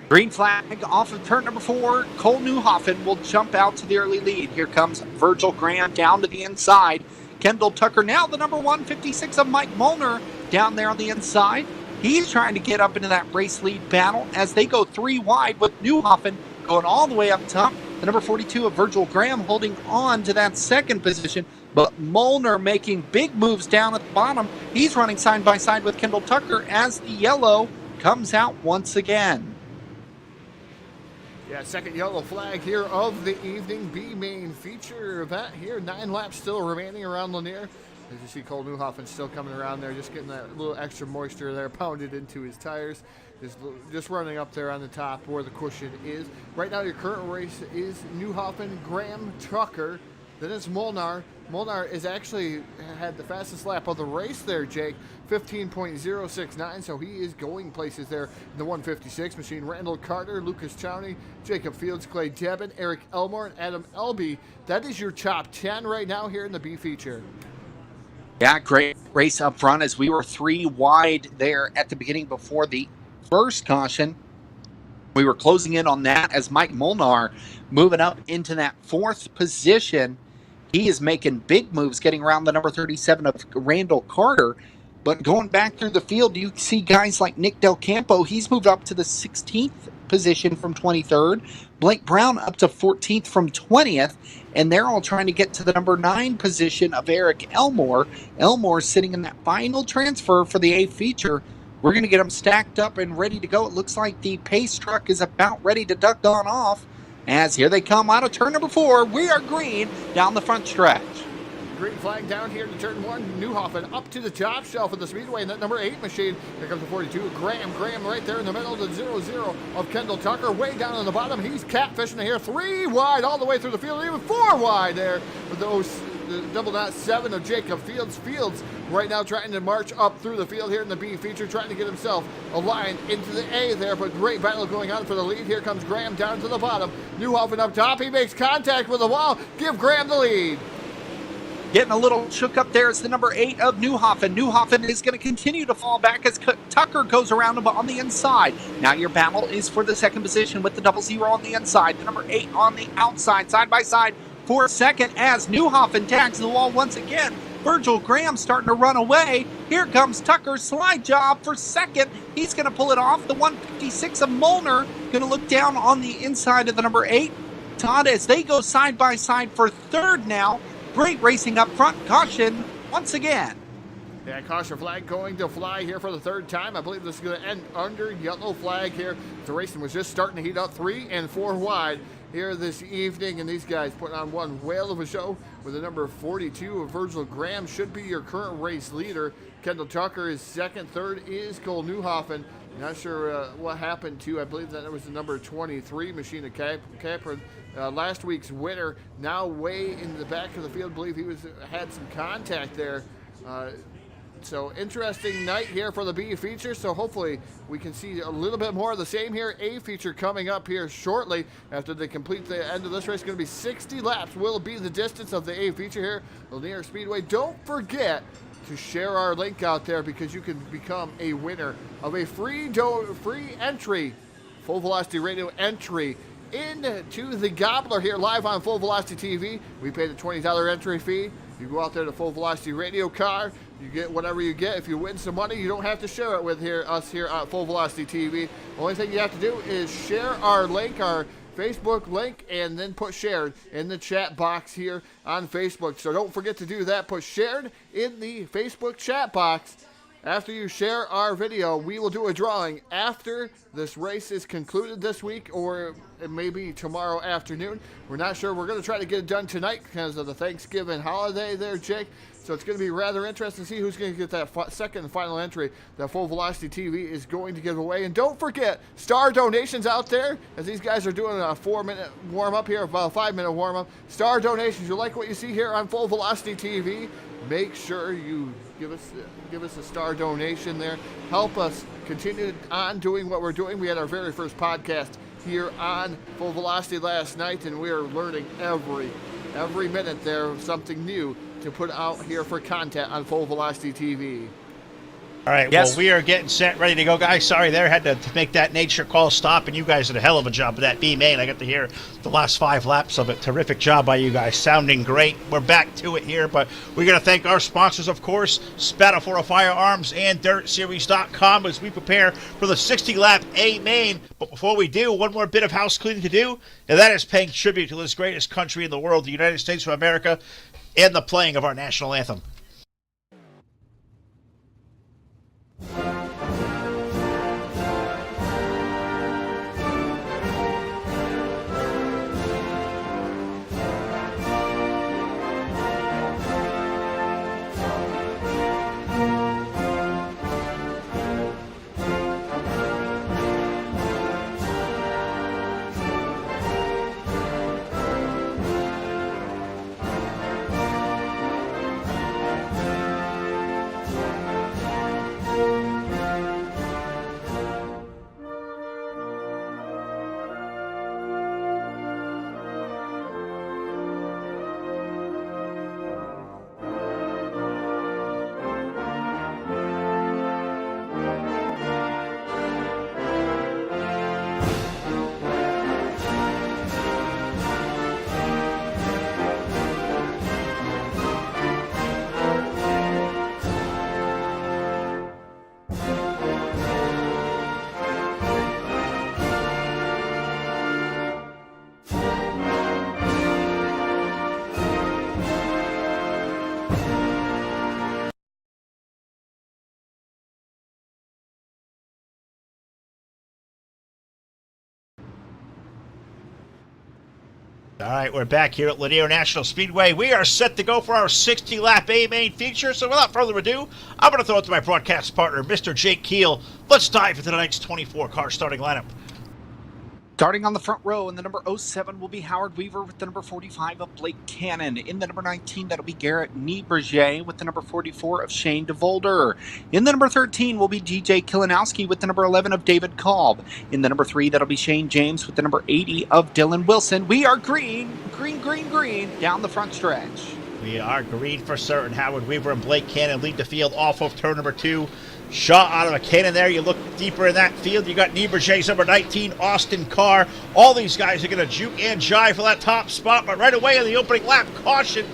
Green flag off of turn number 4. Cole Newhoffen will jump out to the early lead. Here comes Virgil Graham down to the inside. Kendall Tucker, now the number 156 of Mike Molnar down there on the inside. He's trying to get up into that race lead battle as they go 3 wide with Newhoffen going all the way up top. The number 42 of Virgil Graham holding on to that second position, but Molnar making big moves down at the bottom. He's running side by side with Kendall Tucker as the yellow comes out once again. Yeah, second yellow flag here of the evening. B main feature event here. 9 laps still remaining around Lanier. As you see, Cole Newhoffen still coming around there, just getting that little extra moisture there pounded into his tires. Just running up there on the top where the cushion is. Right now, your current race is Newhoffen, Graham, Tucker. Then it's Molnar. Molnar is actually had the fastest lap of the race there, Jake. 15.069, so he is going places there in the 156 machine. Randall Carter, Lucas Chowney, Jacob Fields, Clay Debin, Eric Elmore, and Adam Elby. That is your top 10 right now here in the B feature. Yeah, great race up front as we were 3 wide there at the beginning before the first caution. We were closing in on that as Mike Molnar moving up into that 4th position. He is making big moves, getting around the number 37 of Randall Carter. But going back through the field, you see guys like Nick Del Campo. He's moved up to the 16th position from 23rd. Blake Brown up to 14th from 20th. And they're all trying to get to the number 9 position of Eric Elmore. Elmore sitting in that final transfer for the A feature. We're going to get them stacked up and ready to go. It looks like the pace truck is about ready to duck on off. As here they come out of turn number 4. We are green down the front stretch. Green flag down here to turn 1. Newhoffen up to the top shelf of the speedway in that number 8 machine. Here comes the 42. Graham right there in the middle of the 0-0 of Kendall Tucker. Way down on the bottom. He's catfishing here. 3 wide all the way through the field. Even 4 wide there with the double knot 7 of Jacob Fields. Fields right now trying to march up through the field here in the B feature, trying to get himself aligned into the A there, but great battle going on for the lead. Here comes Graham down to the bottom. Newhoffen up top. He makes contact with the wall. Give Graham the lead. Getting a little shook up there is the number 8 of Newhoffen. Newhoffen is going to continue to fall back as Tucker goes around him on the inside. Now your battle is for the second position with the 00 on the inside. The number 8 on the outside, side by side for second as Newhoffen tags the wall once again. Virgil Graham starting to run away. Here comes Tucker's slide job for second. He's going to pull it off. The 156 of Molnar going to look down on the inside of the number 8. Todd, as they go side by side for third now. Great racing up front. Caution once again. Yeah, caution flag going to fly here for the 3rd time. I believe this is going to end under yellow flag here. The racing was just starting to heat up. 3 and 4 wide here this evening, and these guys putting on one whale of a show with the number 42 of Virgil Graham. Should be your current race leader. Kendall Tucker is second. Third is Cole Newhoffen. Not sure what happened to, I believe that it was the number 23 machine of Capron. Last week's winner, now way in the back of the field. I believe he had some contact there. So interesting night here for the B feature. So hopefully we can see a little bit more of the same here. A feature coming up here shortly after they complete the end of this race. Going to be 60 laps will be the distance of the A feature here, Lanier Speedway. Don't forget to share our link out there because you can become a winner of a free entry, Full Velocity Radio entry into the Gobbler here live on Full Velocity TV. We pay the $20 entry fee. You go out there to Full Velocity Radio car. You get whatever you get. If you win some money, you don't have to share it with us here at Full Velocity TV. The only thing you have to do is share our link, our Facebook link, and then put shared in the chat box here on Facebook. So don't forget to do that. Put shared in the Facebook chat box. After you share our video, we will do a drawing after this race is concluded this week, or it may be tomorrow afternoon. We're not sure. We're going to try to get it done tonight because of the Thanksgiving holiday there, Jake. So it's going to be rather interesting to see who's going to get that second and final entry that Full Velocity TV is going to give away. And don't forget, star donations out there, as these guys are doing a 4-minute warm-up here, about a 5-minute warm-up. Star donations. You like what you see here on Full Velocity TV? Make sure you give us a star donation there. Help us continue on doing what we're doing. We had our very first podcast here on Full Velocity last night, and we are learning every minute there something new to put out here for content on Full Velocity TV. All right, Yes. well, we are getting set, ready to go, guys. Sorry there, had to make that nature call stop, and you guys did a hell of a job of that B-main. I got to hear the last 5 laps of it. Terrific job by you guys, sounding great. We're back to it here, but we're going to thank our sponsors, of course, Spatafora Firearms and DirtSeries.com as we prepare for the 60-lap A-main. But before we do, one more bit of house cleaning to do, and that is paying tribute to this greatest country in the world, the United States of America, and the playing of our national anthem. All right, we're back here at Lanier National Speedway. We are set to go for our 60-lap A-main feature. So without further ado, I'm going to throw it to my broadcast partner, Mr. Jake Keel. Let's dive into tonight's 24-car starting lineup. Starting on the front row, in the number 07 will be Howard Weaver with the number 45 of Blake Cannon. In the number 19, that'll be Garrett Nieberger with the number 44 of Shane DeVolder. In the number 13 will be DJ Kilinowski with the number 11 of David Kolb. In the number 3, that'll be Shane James with the number 80 of Dylan Wilson. We are green down the front stretch. We are green for certain. Howard Weaver and Blake Cannon lead the field off of turn number 2. Shot out of a cannon there. You look deeper in that field. You got Nieberger's number 19, Austin Carr. All these guys are going to juke and jive for that top spot. But right away in the opening lap, caution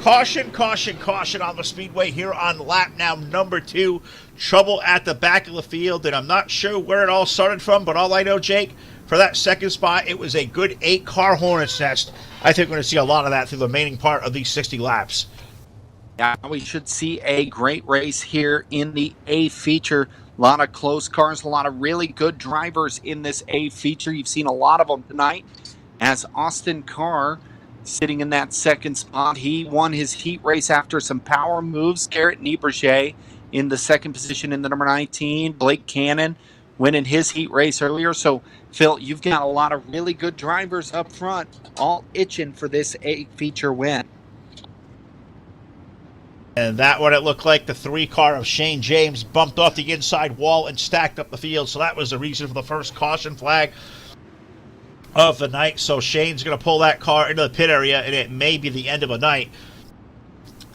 on the speedway here on lap now number 2. Trouble at the back of the field, and I'm not sure where it all started from, but all I know, Jake, for that second spot, it was a good 8-car hornet's nest. I think we're going to see a lot of that through the remaining part of these 60 laps. Yeah, we should see a great race here in the A feature. A lot of close cars, a lot of really good drivers in this A feature. You've seen a lot of them tonight. As Austin Carr sitting in that second spot, he won his heat race after some power moves. Garrett Nieberger in the second position in the number 19. Blake Cannon winning his heat race earlier. So, Phil, you've got a lot of really good drivers up front, all itching for this A feature win. And that what it looked like. The 3-car of Shane James bumped off the inside wall and stacked up the field. So that was the reason for the first caution flag of the night. So Shane's going to pull that car into the pit area, and it may be the end of the night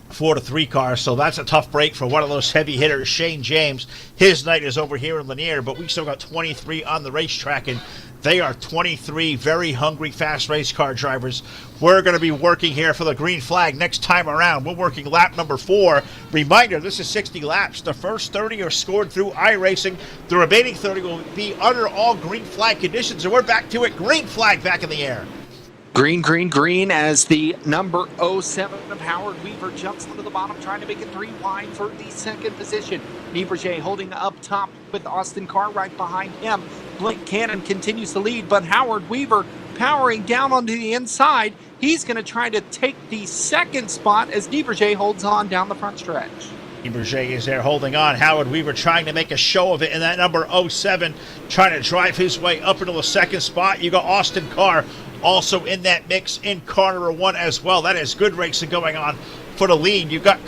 for the 3-car. So that's a tough break for one of those heavy hitters, Shane James. His night is over here in Lanier, but we still got 23 on the racetrack, and they are 23 very hungry, fast race car drivers. We're going to be working here for the green flag next time around. We're working lap number 4. Reminder, this is 60 laps. The first 30 are scored through iRacing. The remaining 30 will be under all green flag conditions, and we're back to it. Green flag back in the air. Green as the number 07 of Howard Weaver jumps into the bottom, trying to make it 3 wide for the second position. Nieberger holding up top with Austin Carr right behind him. Blake Cannon continues to lead, but Howard Weaver powering down onto the inside. He's going to try to take the second spot as Nieberger holds on down the front stretch. Nieberger is there holding on. Howard Weaver trying to make a show of it in that number 07, trying to drive his way up into the second spot. You got Austin Carr also in that mix in car number 1 as well. That is good racing going on for the lead. You got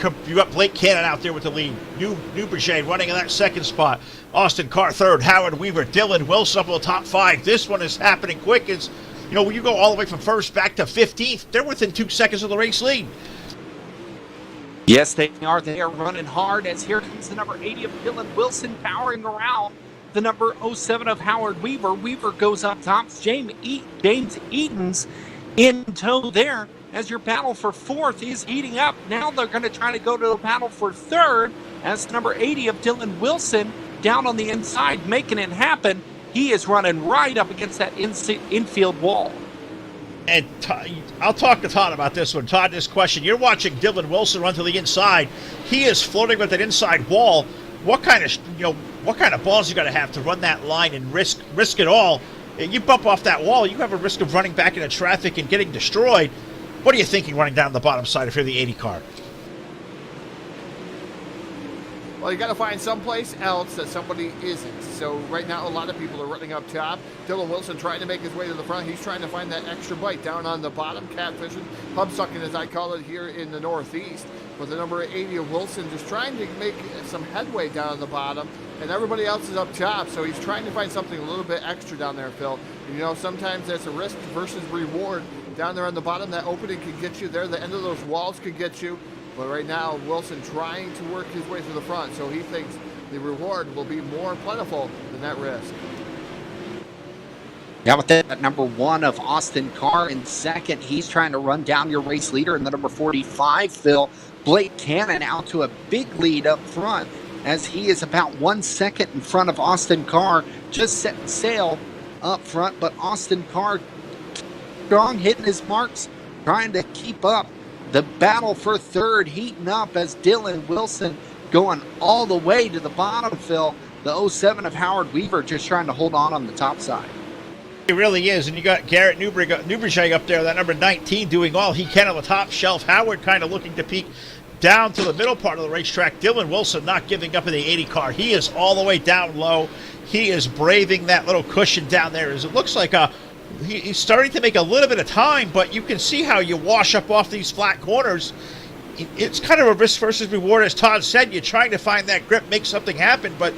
Blake Cannon out there with the lead. Nieberger running in that second spot. Austin Carr third. Howard Weaver, Dylan Wilson up in the top 5. This one is happening quick. As you know, when you go all the way from first back to 15th, they're within 2 seconds of the race lead. Yes, they are. They are running hard as here comes the number 80 of Dylan Wilson powering around the number 07 of Howard Weaver. Weaver goes up top. James Eaton's in tow there as your battle for fourth is heating up. Now they're going to try to go to the battle for third as number 80 of Dylan Wilson down on the inside making it happen. He is running right up against that infield wall. And I'll talk to Todd about this one. Todd, this question. You're watching Dylan Wilson run to the inside. He is floating with an inside wall. What kind of balls you got to have to run that line and risk it all? You bump off that wall, you have a risk of running back into traffic and getting destroyed. What are you thinking running down the bottom side if you're the 80 car? Well, you got to find someplace else that somebody isn't. So right now, a lot of people are running up top. Dylan Wilson trying to make his way to the front. He's trying to find that extra bite down on the bottom, catfishing, pub sucking as I call it here in the Northeast. But the number 80 of Wilson just trying to make some headway down on the bottom, and everybody else is up top. So he's trying to find something a little bit extra down there, Phil. You know, sometimes that's a risk versus reward. Down there on the bottom, that opening could get you there. The end of those walls could get you. But right now, Wilson trying to work his way to the front, so he thinks the reward will be more plentiful than that risk. Now with that number 1 of Austin Carr in second, he's trying to run down your race leader in the number 45, Phil. Blake Cannon out to a big lead up front as he is about 1 second in front of Austin Carr, just setting sail up front. But Austin Carr strong, hitting his marks, trying to keep up. The battle for third heating up as Dylan Wilson going all the way to the bottom, Phil. The 07 of Howard Weaver just trying to hold on the top side. It really is, and you got Garrett Newbridge up there, that number 19, doing all he can on the top shelf. Howard kind of looking to peek down to the middle part of the racetrack. Dylan Wilson not giving up in the 80 car. He is all the way down low. He is braving that little cushion down there. As it looks like he's starting to make a little bit of time, but you can see how you wash up off these flat corners. It's kind of a risk versus reward, as Todd said. You're trying to find that grip, make something happen, but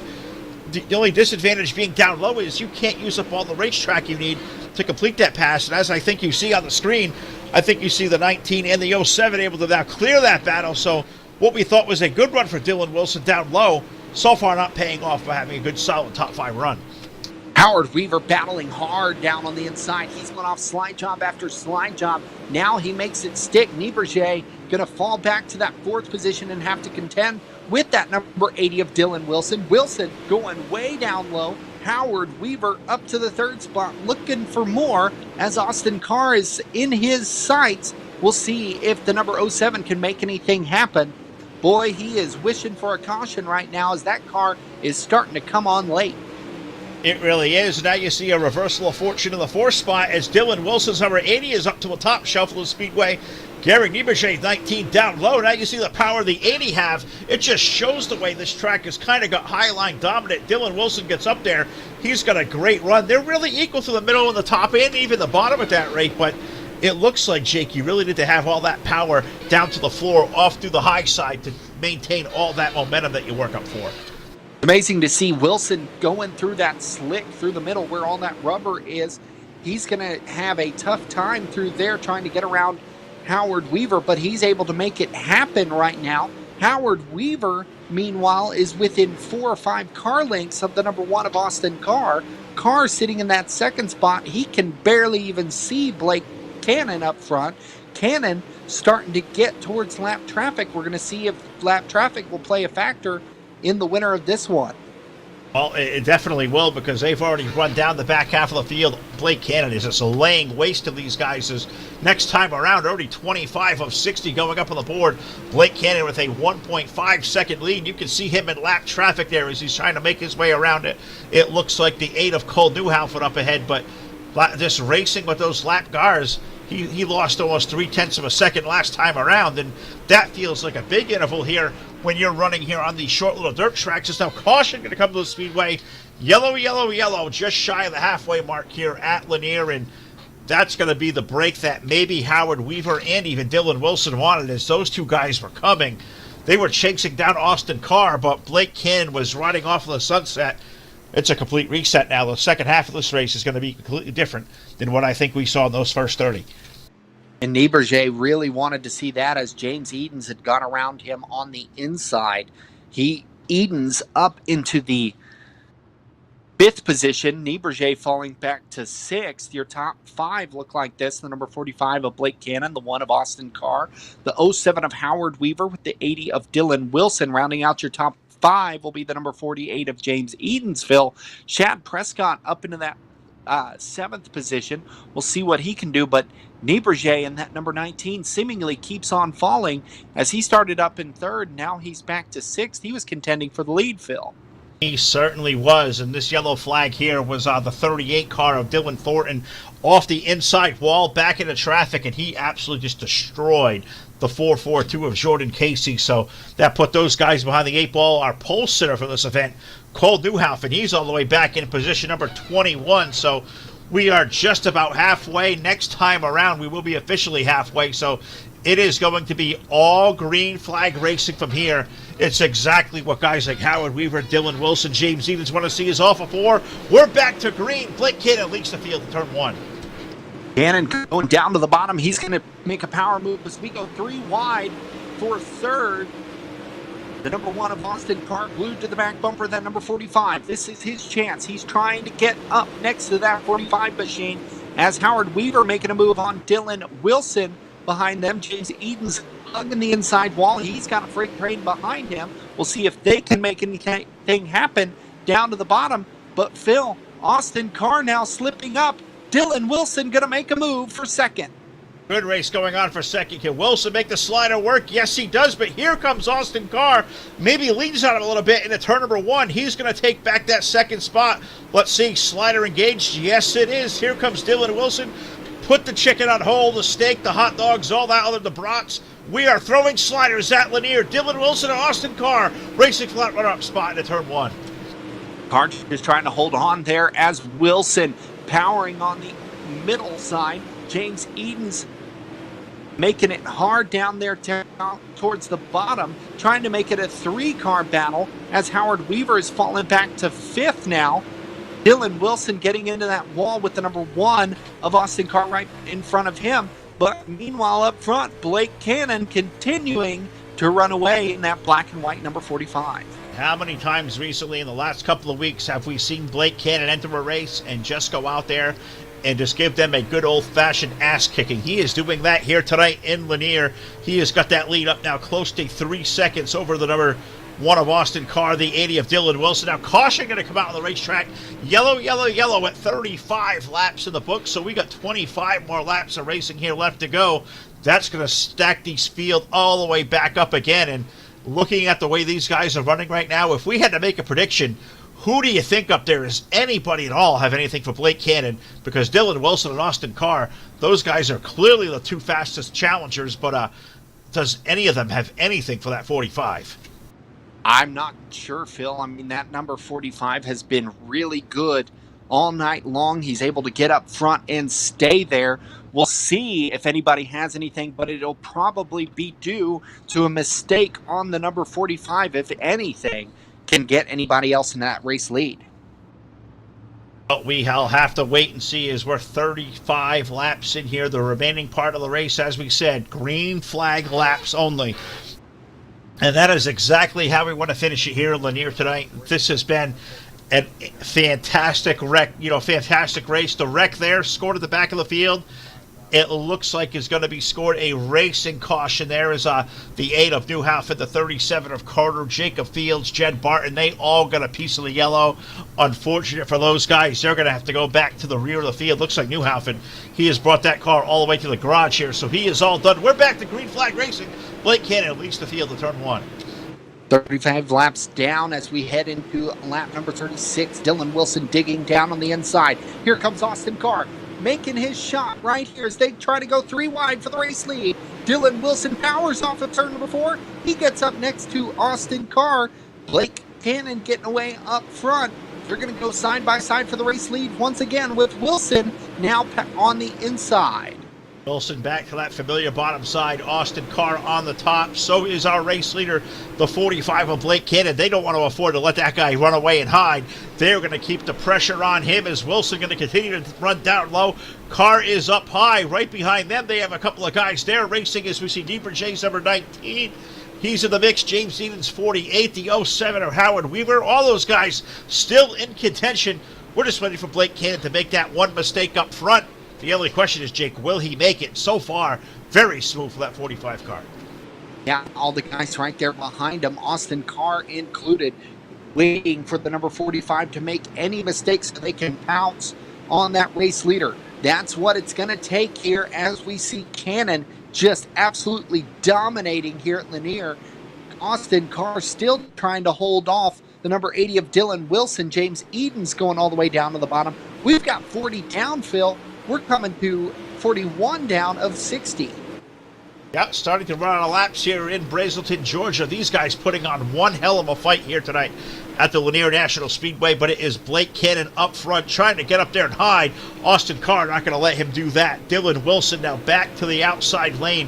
the only disadvantage being down low is you can't use up all the racetrack you need to complete that pass. And as I think you see on the screen, I think you see the 19 and the 07 able to now clear that battle. So what we thought was a good run for Dylan Wilson down low, so far not paying off by having a good solid top 5 run. Howard Weaver battling hard down on the inside. He's going off slide job after slide job. Now he makes it stick. Nieberger going to fall back to that 4th position and have to contend with that number 80 of Dylan Wilson. Wilson going way down low. Howard Weaver up to the 3rd spot, looking for more as Austin Carr is in his sights. We'll see if the number 07 can make anything happen. Boy, he is wishing for a caution right now as that car is starting to come on late. It really is. Now you see a reversal of fortune in the 4th spot as Dylan Wilson's number 80 is up to the top shelf of the speedway. Gary Nieberger, 19, down low. Now you see the power the 80 have. It just shows the way this track has kind of got high line dominant. Dylan Wilson gets up there. He's got a great run. They're really equal to the middle and the top and even the bottom at that rate, but it looks like, Jake, you really need to have all that power down to the floor, off through the high side to maintain all that momentum that you work up for. Amazing to see Wilson going through that slick through the middle where all that rubber is. He's going to have a tough time through there trying to get around Howard Weaver, but he's able to make it happen right now. Howard Weaver, meanwhile, is within 4 or 5 car lengths of the number 1 of Austin Carr. Carr sitting in that 2nd spot. He can barely even see Blake Cannon up front. Cannon starting to get towards lap traffic. We're going to see if lap traffic will play a factor in the winner of this one. Well, it definitely will, because they've already run down the back half of the field. Blake Cannon is just laying waste to these guys. As next time around, already 25 of 60 going up on the board. Blake Cannon with a 1.5 second lead. You can see him in lap traffic there as he's trying to make his way around it. It looks like the 8 of Cole Newhouse up ahead, but just racing with those lap cars, he lost almost 0.3 of a second last time around, and that feels like a big interval here when you're running here on these short little dirt tracks. There's now caution going to come to the speedway. Yellow, yellow, yellow, just shy of the halfway mark here at Lanier, and that's going to be the break that maybe Howard Weaver and even Dylan Wilson wanted as those two guys were coming. They were chasing down Austin Carr, but Blake Cannon was riding off of the sunset. It's a complete reset now. The second half of this race is going to be completely different than what I think we saw in those first 30. And Nieberger really wanted to see that as James Edens had gone around him on the inside. Edens up into the 5th position. Nieberger falling back to 6th. Your top 5 look like this. The number 45 of Blake Cannon, the 1 of Austin Carr, the 07 of Howard Weaver with the 80 of Dylan Wilson. Rounding out your top 5 will be the number 48 of James Edens. Phil, Shad Prescott up into that 7th position. We'll see what he can do, but Nieberger in that number 19 seemingly keeps on falling as he started up in 3rd. Now he's back to 6th. He was contending for the lead, Phil. He certainly was, and this yellow flag here was the 38 car of Dylan Thornton off the inside wall, back into traffic, and he absolutely just destroyed the 442 of Jordan Casey. So that put those guys behind the 8 ball. Our pole sitter for this event, Cole Newhouse, he's all the way back in position number 21. So we are just about halfway. Next time around, we will be officially halfway. So it is going to be all green flag racing from here. It's exactly what guys like Howard Weaver, Dylan Wilson, James Edens want to see us off of 4. We're back to green. Blake Cannon leads the field to turn 1. Cannon going down to the bottom. He's going to make a power move as we go 3 wide for 3rd. The number 1 of Austin Carr glued to the back bumper, that number 45. This is his chance. He's trying to get up next to that 45 machine as Howard Weaver making a move on Dylan Wilson. Behind them, James Edens hugging the inside wall. He's got a freight train behind him. We'll see if they can make anything happen down to the bottom. But Phil, Austin Carr now slipping up. Dylan Wilson going to make a move for 2nd. Good race going on for 2nd. Can Wilson make the slider work? Yes, he does, but here comes Austin Carr. Maybe leans on him a little bit into turn number 1. He's going to take back that 2nd spot. Let's see, slider engaged. Yes, it is. Here comes Dylan Wilson. Put the chicken on hold, the steak, the hot dogs, all that other, the brats. We are throwing sliders at Lanier. Dylan Wilson and Austin Carr racing flat runner-up spot into turn 1. Carr is trying to hold on there as Wilson powering on the middle side. James Edens making it hard down there towards the bottom, trying to make it a 3-car battle as Howard Weaver is falling back to 5th now. Dylan Wilson getting into that wall with the number 1 of Austin Carr right in front of him. But meanwhile up front, Blake Cannon continuing to run away in that black and white number 45. How many times recently in the last couple of weeks have we seen Blake Cannon enter a race and just go out there and just give them a good old-fashioned ass-kicking? He is doing that here tonight in Lanier. He has got that lead up now close to 3 seconds over the number 1 of Austin Carr, the 80 of Dylan Wilson. Now, caution going to come out on the racetrack. Yellow, yellow, yellow at 35 laps in the book, so we got 25 more laps of racing here left to go. That's going to stack these field all the way back up again. And looking at the way these guys are running right now, if we had to make a prediction, who do you think up there? Does anybody at all have anything for Blake Cannon? Because Dylan Wilson and Austin Carr, those guys are clearly the 2 fastest challengers, but does any of them have anything for that 45? I'm not sure, Phil. I mean, that number 45 has been really good all night long. He's able to get up front and stay there. We'll see if anybody has anything, but it'll probably be due to a mistake on the number 45, if anything can get anybody else in that race lead. What we'll have to wait and see is we're 35 laps in here. The remaining part of the race, as we said, green flag laps only. And that is exactly how we want to finish it here in Lanier tonight. This has been a fantastic fantastic race. The wreck there, scored at the back of the field. It looks like is going to be scored a racing caution. There is the 8 of Newhouse and the 37 of Carter, Jacob Fields, Jed Barton. They all got a piece of the yellow. Unfortunate for those guys. They're going to have to go back to the rear of the field. Looks like Newhouse, he has brought that car all the way to the garage here. So he is all done. We're back to green flag racing. Blake Cannon leads the field to turn 1. 35 laps down as we head into lap number 36. Dylan Wilson digging down on the inside. Here comes Austin Carr, making his shot right here as they try to go 3 wide for the race lead. Dylan Wilson powers off of turn number 4. He gets up next to Austin Carr. Blake Cannon getting away up front. They're going to go side by side for the race lead once again with Wilson now on the inside. Wilson back to that familiar bottom side. Austin Carr on the top. So is our race leader, the 45 of Blake Cannon. They don't want to afford to let that guy run away and hide. They're going to keep the pressure on him as Wilson going to continue to run down low. Carr is up high. Right behind them, they have a couple of guys there racing as we see Deeper J's number 19. He's in the mix. James Eden's 48, the 07 of Howard Weaver. All those guys still in contention. We're just waiting for Blake Cannon to make that one mistake up front. The only question is, Jake, will he make it? So far, very smooth for that 45 car. Yeah, all the guys right there behind him, Austin Carr included, waiting for the number 45 to make any mistakes so they can pounce on that race leader. That's what it's going to take here as we see Cannon just absolutely dominating here at Lanier. Austin Carr still trying to hold off the number 80 of Dylan Wilson. James Eden's going all the way down to the bottom. We've got 40 down, Phil. We're coming to 41 down of 60. Yeah, starting to run out of laps here in Brazelton, Georgia. These guys putting on one hell of a fight here tonight at the Lanier National Speedway, but it is Blake Cannon up front trying to get up there and hide. Austin Carr not going to let him do that. Dylan Wilson now back to the outside lane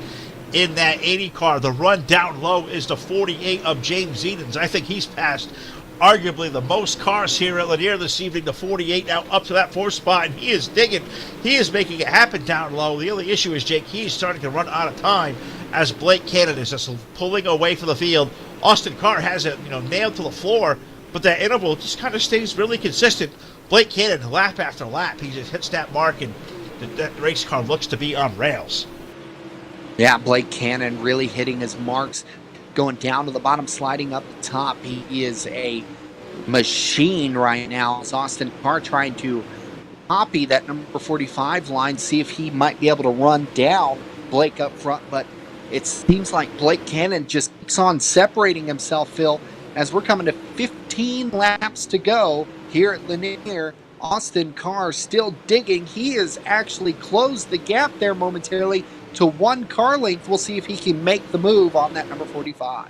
in that 80 car. The run down low is the 48 of James Eden's. I think he's passed arguably the most cars here at Lanier this evening. The 48 now up to that 4th spot, and he is digging. He is making it happen down low. The only issue is, Jake, he's starting to run out of time as Blake Cannon is just pulling away from the field. Austin Carr has it, nailed to the floor, but that interval just kind of stays really consistent. Blake Cannon, lap after lap, he just hits that mark, and that race car looks to be on rails. Yeah, Blake Cannon really hitting his marks, going down to the bottom, sliding up the top. He is a machine right now. It's Austin Carr trying to copy that number 45 line, see if he might be able to run down Blake up front, but it seems like Blake Cannon just keeps on separating himself, Phil, as we're coming to 15 laps to go here at Lanier. Austin Carr still digging. He has actually closed the gap there momentarily to 1 car length. We'll see if he can make the move on that number 45.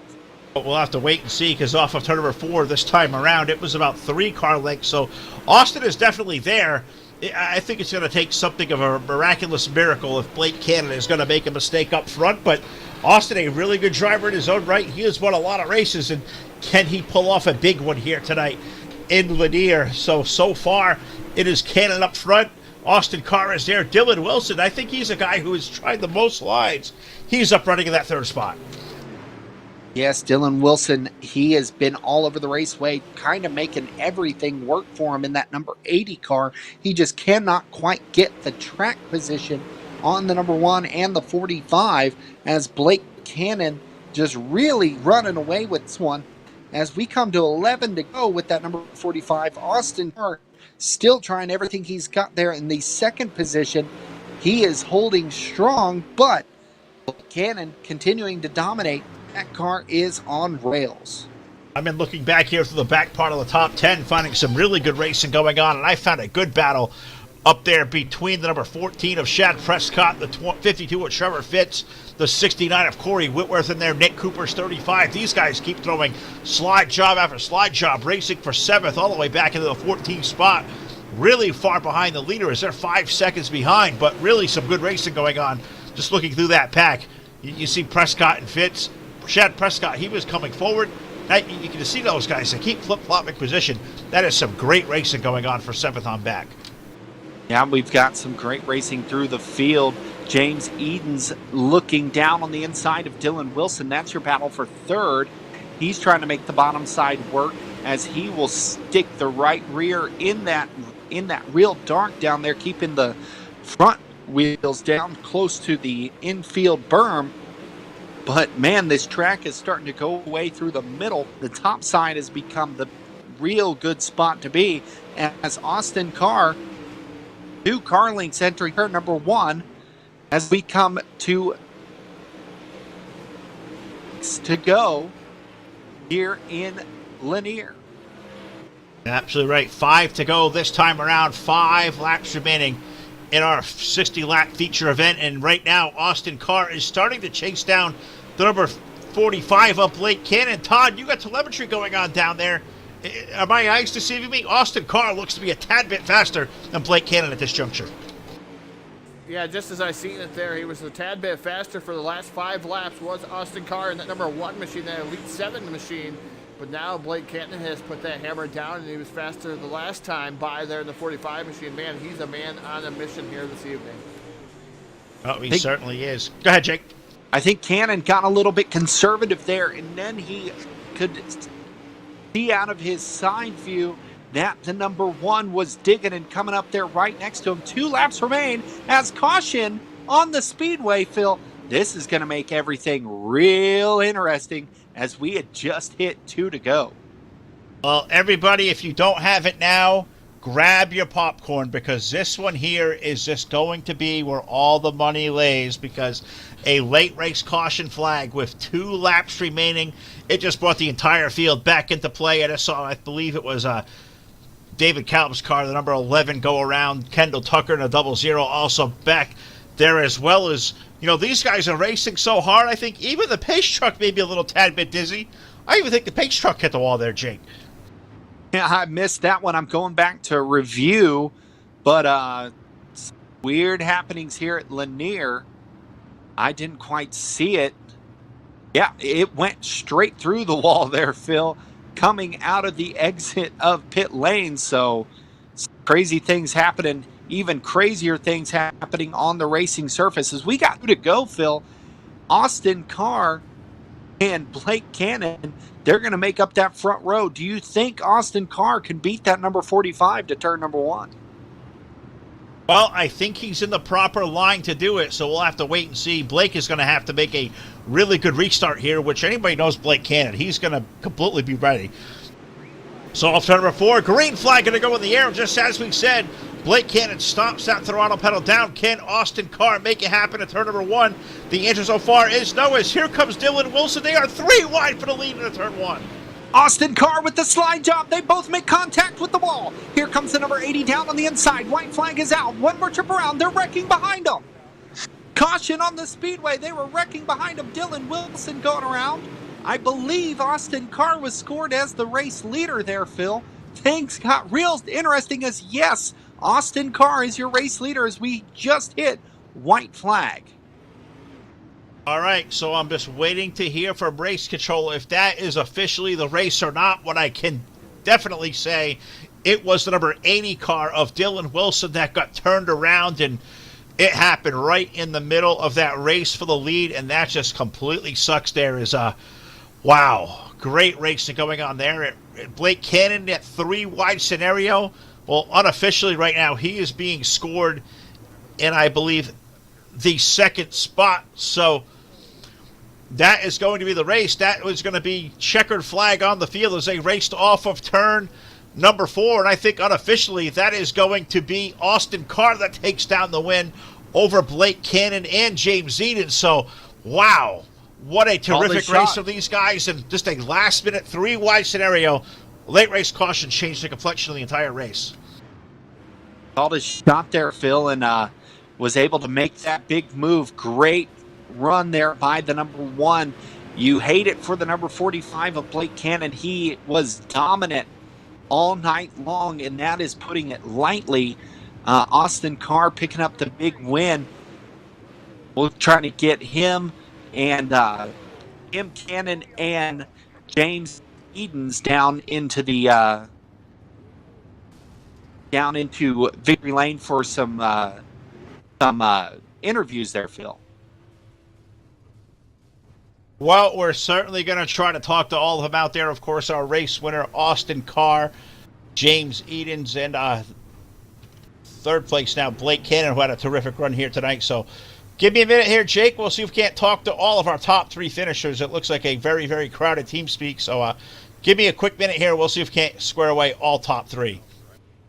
We'll have to wait and see, because off of turn number 4 this time around, it was about 3 car lengths. So Austin is definitely there. I think it's going to take something of a miraculous miracle if Blake Cannon is going to make a mistake up front. But Austin, a really good driver in his own right. He has won a lot of races, and can he pull off a big one here tonight in Lanier? So far, it is Cannon up front. Austin Carr is there. Dylan Wilson, I think he's a guy who has tried the most lines. He's up running in that 3rd spot. Yes, Dylan Wilson, he has been all over the raceway, kind of making everything work for him in that number 80 car. He just cannot quite get the track position on the number 1 and the 45, as Blake Cannon just really running away with this one. As we come to 11 to go with that number 45, Austin Carr still trying everything he's got there in the 2nd position. He is holding strong, but Cannon continuing to dominate. That car is on rails. I've been looking back here through the back part of the top 10, finding some really good racing going on, and I found a good battle up there between the number 14 of Shad Prescott, the 52 of Trevor Fitz, the 69 of Corey Whitworth in there, Nick Cooper's 35. These guys keep throwing slide job after slide job, racing for 7th all the way back into the 14th spot. Really far behind the leader as they're 5 seconds behind, but really some good racing going on. Just looking through that pack, you see Prescott and Fitz. Shad Prescott, he was coming forward. Now, you can see those guys. They keep flip-flopping position. That is some great racing going on for 7th on back. Yeah, we've got some great racing through the field. James Eden's looking down on the inside of Dylan Wilson. That's your battle for 3rd. He's trying to make the bottom side work as he will stick the right rear in that real dark down there, keeping the front wheels down close to the infield berm. But man, this track is starting to go away through the middle. The top side has become the real good spot to be, as Austin Carr, 2 car lengths entering turn number 1, as we come to go here in Lanier. Absolutely right. 5 to go this time around. 5 laps remaining in our 60-lap feature event. And right now, Austin Carr is starting to chase down the number 45 of Blake Cannon. Todd, you got telemetry going on down there. Are my eyes deceiving me? Austin Carr looks to be a tad bit faster than Blake Cannon at this juncture. Yeah, just as I seen it there, he was a tad bit faster for the last 5 laps, was Austin Carr in that number 1 machine, that Elite 7 machine. But now Blake Cannon has put that hammer down, and he was faster the last time by there in the 45 machine. Man, he's a man on a mission here this evening. Oh, he certainly is. Go ahead, Jake. I think Cannon got a little bit conservative there, and then he could see out of his side view that the number 1 was digging and coming up there right next to him. 2 laps remain as caution on the speedway, Phil. This is going to make everything real interesting as we had just hit 2 to go. Well, everybody, if you don't have it now, grab your popcorn, because this one here is just going to be where all the money lays, because a late race caution flag with 2 laps remaining, it just brought the entire field back into play. And I saw, I believe it was David Calb's car, the number 11, go around. Kendall Tucker in a 00 also back there, as well as, these guys are racing so hard. I think even the pace truck may be a little tad bit dizzy. I even think the pace truck hit the wall there, Jake. Yeah, I missed that one. I'm going back to review, but weird happenings here at Lanier. I didn't quite see it. Yeah, it went straight through the wall there, Phil, coming out of the exit of pit lane. So crazy things happening, even crazier things happening on the racing surface. As we got to go, Phil, Austin Carr and Blake Cannon, they're going to make up that front row. Do you think Austin Carr can beat that number 45 to turn number 1? Well, I think he's in the proper line to do it, so we'll have to wait and see. Blake is going to have to make a really good restart here, which anybody knows Blake Cannon. He's going to completely be ready. So off to number 4, green flag going to go in the air, just as we said. Blake Cannon stops that throttle pedal down. Can Austin Carr make it happen at turn number 1? The answer so far is no, as here comes Dylan Wilson. They are 3 wide for the lead into turn 1. Austin Carr with the slide job. They both make contact with the wall. Here comes the number 80 down on the inside. White flag is out. One more trip around. They're wrecking behind them. Caution on the speedway. They were wrecking behind them. Dylan Wilson going around. I believe Austin Carr was scored as the race leader there, Phil. Things got real interesting as, yes, Austin Carr is your race leader as we just hit white flag. All right, so I'm just waiting to hear from race control if that is officially the race or not. What I can definitely say, it was the number 80 car of Dylan Wilson that got turned around, and it happened right in the middle of that race for the lead, and that just completely sucks. There is wow, great racing going on there. Blake Cannon, that 3 wide scenario, well, unofficially right now, he is being scored in, I believe, the 2nd spot. So that is going to be the race. That was going to be checkered flag on the field as they raced off of turn number 4. And I think unofficially that is going to be Austin Carr that takes down the win over Blake Cannon and James Eden. So, wow, what a terrific race of these guys. And just a last-minute 3 wide scenario. Late race caution changed the complexion of the entire race. Called a shot there, Phil, and was able to make that big move. Great run there by the number 1. You hate it for the number 45 of Blake Cannon. He was dominant all night long, and that is putting it lightly. Austin Carr picking up the big win. We'll try to get him and Tim Cannon and James Edens down into the down into victory lane for some interviews there, Phil. Well, we're certainly going to try to talk to all of them out there. Of course, our race winner, Austin Carr, James Edens, and 3rd place now, Blake Cannon, who had a terrific run here tonight. So give me a minute here, Jake. We'll see if we can't talk to all of our top 3 finishers. It looks like a very, very crowded team speak. So give me a quick minute here. We'll see if we can't square away all top 3.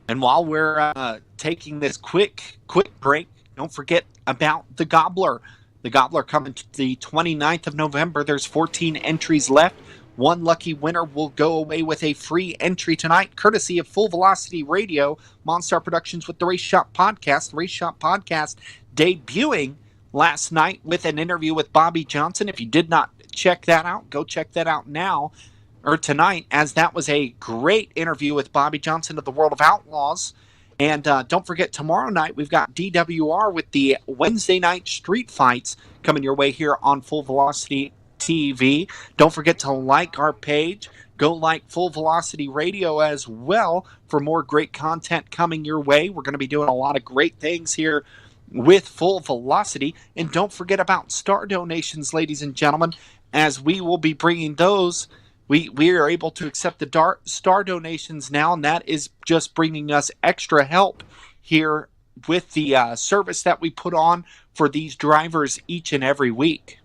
And while we're taking this quick break, don't forget about the Gobbler. The Gobbler coming to the 29th of November. There's 14 entries left. One lucky winner will go away with a free entry tonight, courtesy of Full Velocity Radio, Monstar Productions with the Race Shop Podcast. The Race Shop Podcast debuting last night with an interview with Bobby Johnson. If you did not check that out, go check that out now or tonight, as that was a great interview with Bobby Johnson of the World of Outlaws. And don't forget, tomorrow night we've got DWR with the Wednesday night street fights coming your way here on Full Velocity TV. Don't forget to like our page. Go like Full Velocity Radio as well for more great content coming your way. We're going to be doing a lot of great things here with Full Velocity. And don't forget about star donations, ladies and gentlemen, as we will be bringing those. We are able to accept the star donations now, and that is just bringing us extra help here with the service that we put on for these drivers each and every week.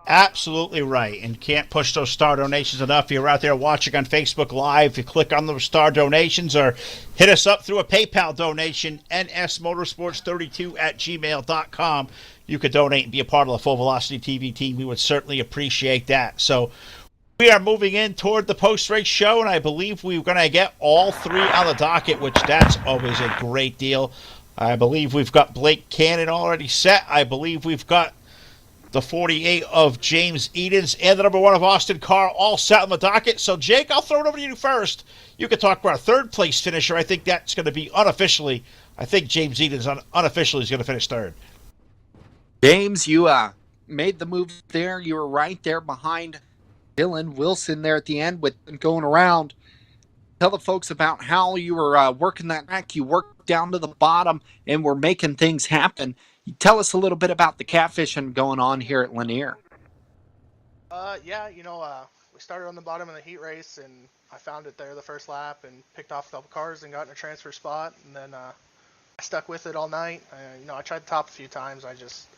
Absolutely right, and can't push those star donations enough. If you're out there watching on Facebook Live, you click on those star donations or hit us up through a PayPal donation, nsmotorsports32@gmail.com. You could donate and be a part of the Full Velocity TV team. We would certainly appreciate that. So we are moving in toward the post-race show, and I believe we're going to get all three on the docket, which that's always a great deal. I believe we've got Blake Cannon already set. I believe we've got the 48 of James Edens and the number 1 of Austin Carr all set on the docket. So, Jake, I'll throw it over to you first. You can talk about our third-place finisher. I think that's going to be unofficially. I think James Edens unofficially is going to finish third. James, you made the move there. You were right there behind Dylan Wilson there at the end with going around. Tell the folks about how you were working that track. You worked down to the bottom and were making things happen. Tell us a little bit about the catfishing going on here at Lanier. Yeah, we started on the bottom of the heat race, and I found it there the first lap and picked off a couple cars and got in a transfer spot, and then I stuck with it all night. I tried the top a few times.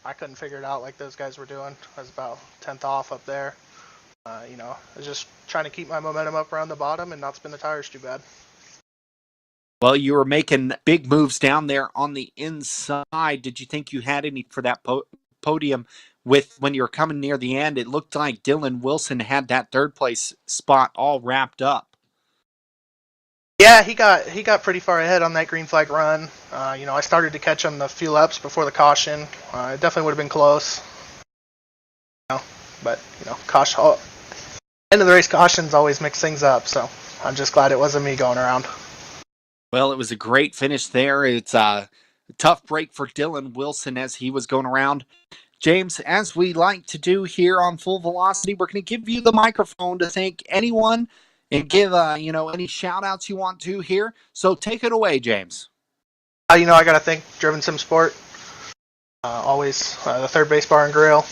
I couldn't figure it out like those guys were doing. I was about 10th off up there. I was just trying to keep my momentum up around the bottom and not spin the tires too bad. Well, you were making big moves down there on the inside. Did you think you had any for that podium when you were coming near the end? It looked like Dylan Wilson had that third place spot all wrapped up. Yeah, he got pretty far ahead on that green flag run. I started to catch him the few laps before the caution. It definitely would have been close. But caution. End of the race cautions always mix things up. So I'm just glad it wasn't me going around. Well, it was a great finish there. It's a tough break for Dylan Wilson as he was going around. James, as we like to do here on Full Velocity, we're going to give you the microphone to thank anyone and give any shout-outs you want to here. So take it away, James. I got to thank Driven Sim Sport, always the Third Base Bar and Grill,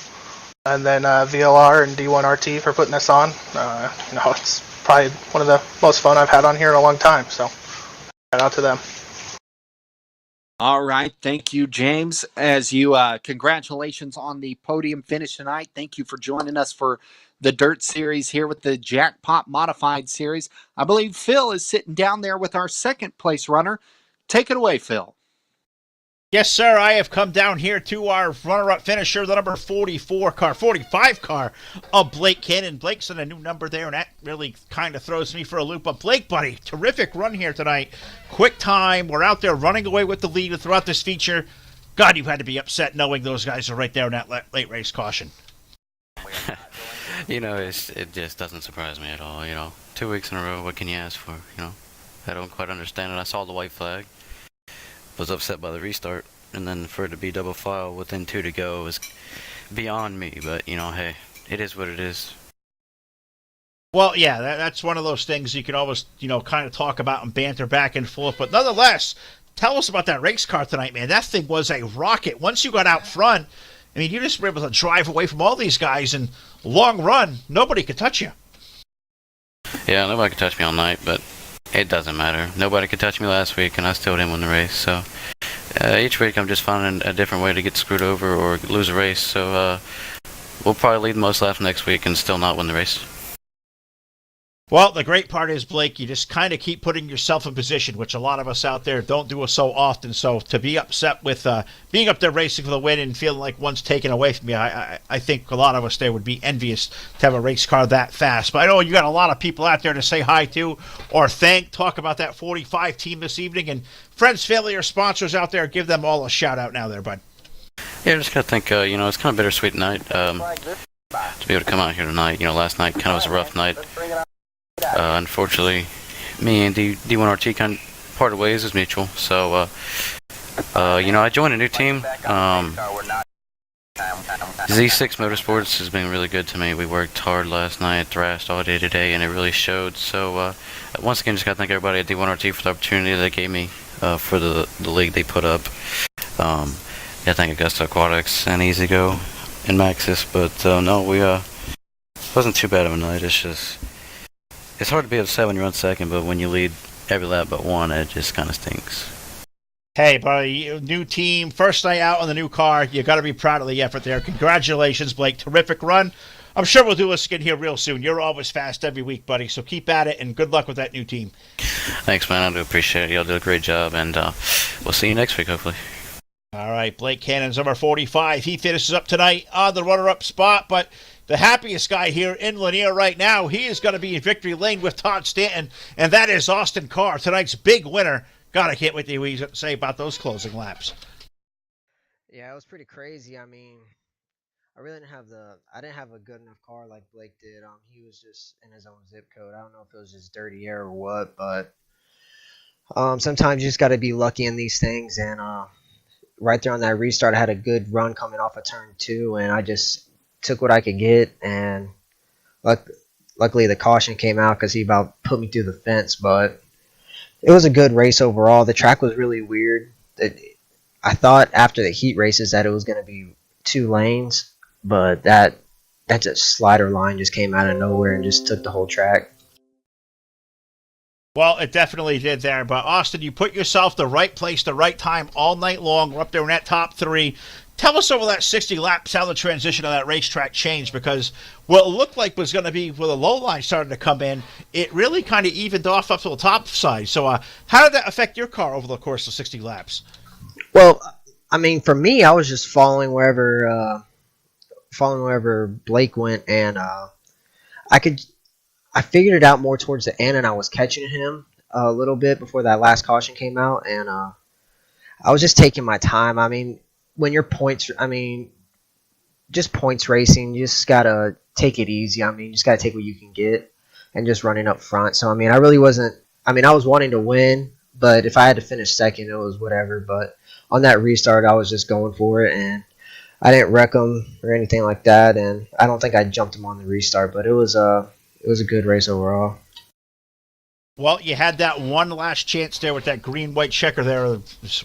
and then VLR and D1RT for putting us on. It's probably one of the most fun I've had on here in a long time, so shout out to them. All right. Thank you, James. As you, congratulations on the podium finish tonight. Thank you for joining us for the Dirt Series here with the Jackpot Modified Series. I believe Phil is sitting down there with our second place runner. Take it away, Phil. Yes, sir. I have come down here to our runner-up finisher, the number 45 car of Blake Cannon. Blake's in a new number there, and that really kind of throws me for a loop. But Blake, buddy, terrific run here tonight. Quick time. We're out there running away with the lead throughout this feature. God, you had to be upset knowing those guys are right there in that late race caution. It just doesn't surprise me at all. 2 weeks in a row, what can you ask for? I don't quite understand it. I saw the white flag. Was upset by the restart, and then for it to be double file within 2 to go was beyond me, but hey, it is what it is. Well, yeah, that's one of those things you can always kind of talk about and banter back and forth, but nonetheless, tell us about that race car tonight, man. That thing was a rocket. Once you got out front, you just were able to drive away from all these guys, and long run, nobody could touch you. Yeah, nobody could touch me all night, but it doesn't matter. Nobody could touch me last week, and I still didn't win the race. So each week I'm just finding a different way to get screwed over or lose a race. So we'll probably lead the most laps next week and still not win the race. Well, the great part is, Blake, you just kind of keep putting yourself in position, which a lot of us out there don't do so often. So to be upset with being up there racing for the win and feeling like one's taken away from you, I think a lot of us there would be envious to have a race car that fast. But I know you got a lot of people out there to say hi to or talk about that 45 team this evening. And friends, family, or sponsors out there, give them all a shout-out now there, bud. Yeah, I just got to think, it's kind of bittersweet night to be able to come out here tonight. Last night kind of was a rough night. Unfortunately, me and D1RT kind of parted ways is mutual. So, I joined a new team. Z6 Motorsports has been really good to me. We worked hard last night, thrashed all day today, and it really showed. So, once again, just got to thank everybody at D1RT for the opportunity they gave me for the league they put up. Thank Augusta Aquatics and Easy Go and Maxis. But wasn't too bad of a night. It's hard to be upset when you run second, but when you lead every lap but one, it just kind of stinks. Hey, buddy, new team, first night out on the new car. You got to be proud of the effort there. Congratulations, Blake. Terrific run. I'm sure we'll do this again here real soon. You're always fast every week, buddy, so keep at it, and good luck with that new team. Thanks, man. I do appreciate it. Y'all did a great job, and we'll see you next week, hopefully. All right, Blake Cannon's number 45. He finishes up tonight on the runner-up spot, but the happiest guy here in Lanier right now, he is going to be in victory lane with Todd Stanton, and that is Austin Carr, tonight's big winner. God, I can't wait to hear what he's to say about those closing laps. Yeah, it was pretty crazy. I mean, I didn't have a good enough car like Blake did. He was just in his own zip code. I don't know if it was just dirty air or what, but sometimes you just got to be lucky in these things. And right there on that restart, I had a good run coming off of turn 2, and I just took what I could get. And luckily, the caution came out because he about put me through the fence, but it was a good race overall. The track was really weird. I thought after the heat races that it was going to be 2 lanes, but that just slider line just came out of nowhere and just took the whole track. Well, it definitely did there. But, Austin, you put yourself the right place, the right time all night long. We're up there in that top 3. Tell us over that 60 laps how the transition of that racetrack changed, because what it looked like was going to be where the low line started to come in, it really kind of evened off up to the top side. So how did that affect your car over the course of 60 laps? Well, I mean, for me, I was just following wherever Blake went, and I figured it out more towards the end, and I was catching him a little bit before that last caution came out, and I was just taking my time. I mean, when you're just points racing, you just gotta take it easy. I mean, you just gotta take what you can get and just running up front. So, I mean, I was wanting to win, but if I had to finish second, it was whatever. But on that restart, I was just going for it, and I didn't wreck him or anything like that. And I don't think I jumped him on the restart, but it was a good race overall. Well, you had that one last chance there with that green-white checker there,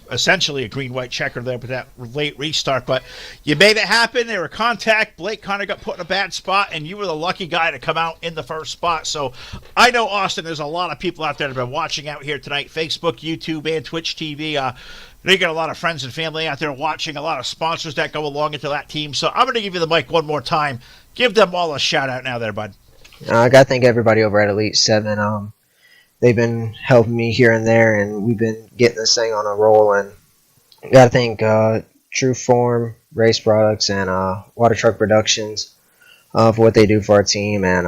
essentially a green-white checker there with that late restart, but you made it happen. There were contact. Blake kind of got put in a bad spot, and you were the lucky guy to come out in the first spot. So I know, Austin, there's a lot of people out there that have been watching out here tonight, Facebook, YouTube, and Twitch TV. They got a lot of friends and family out there watching, a lot of sponsors that go along into that team. So I'm going to give you the mic one more time. Give them all a shout-out now there, bud. I got to thank everybody over at Elite 7. They've been helping me here and there, and we've been getting this thing on a roll. And got to thank True Form, Race Products, and Water Truck Productions for what they do for our team. And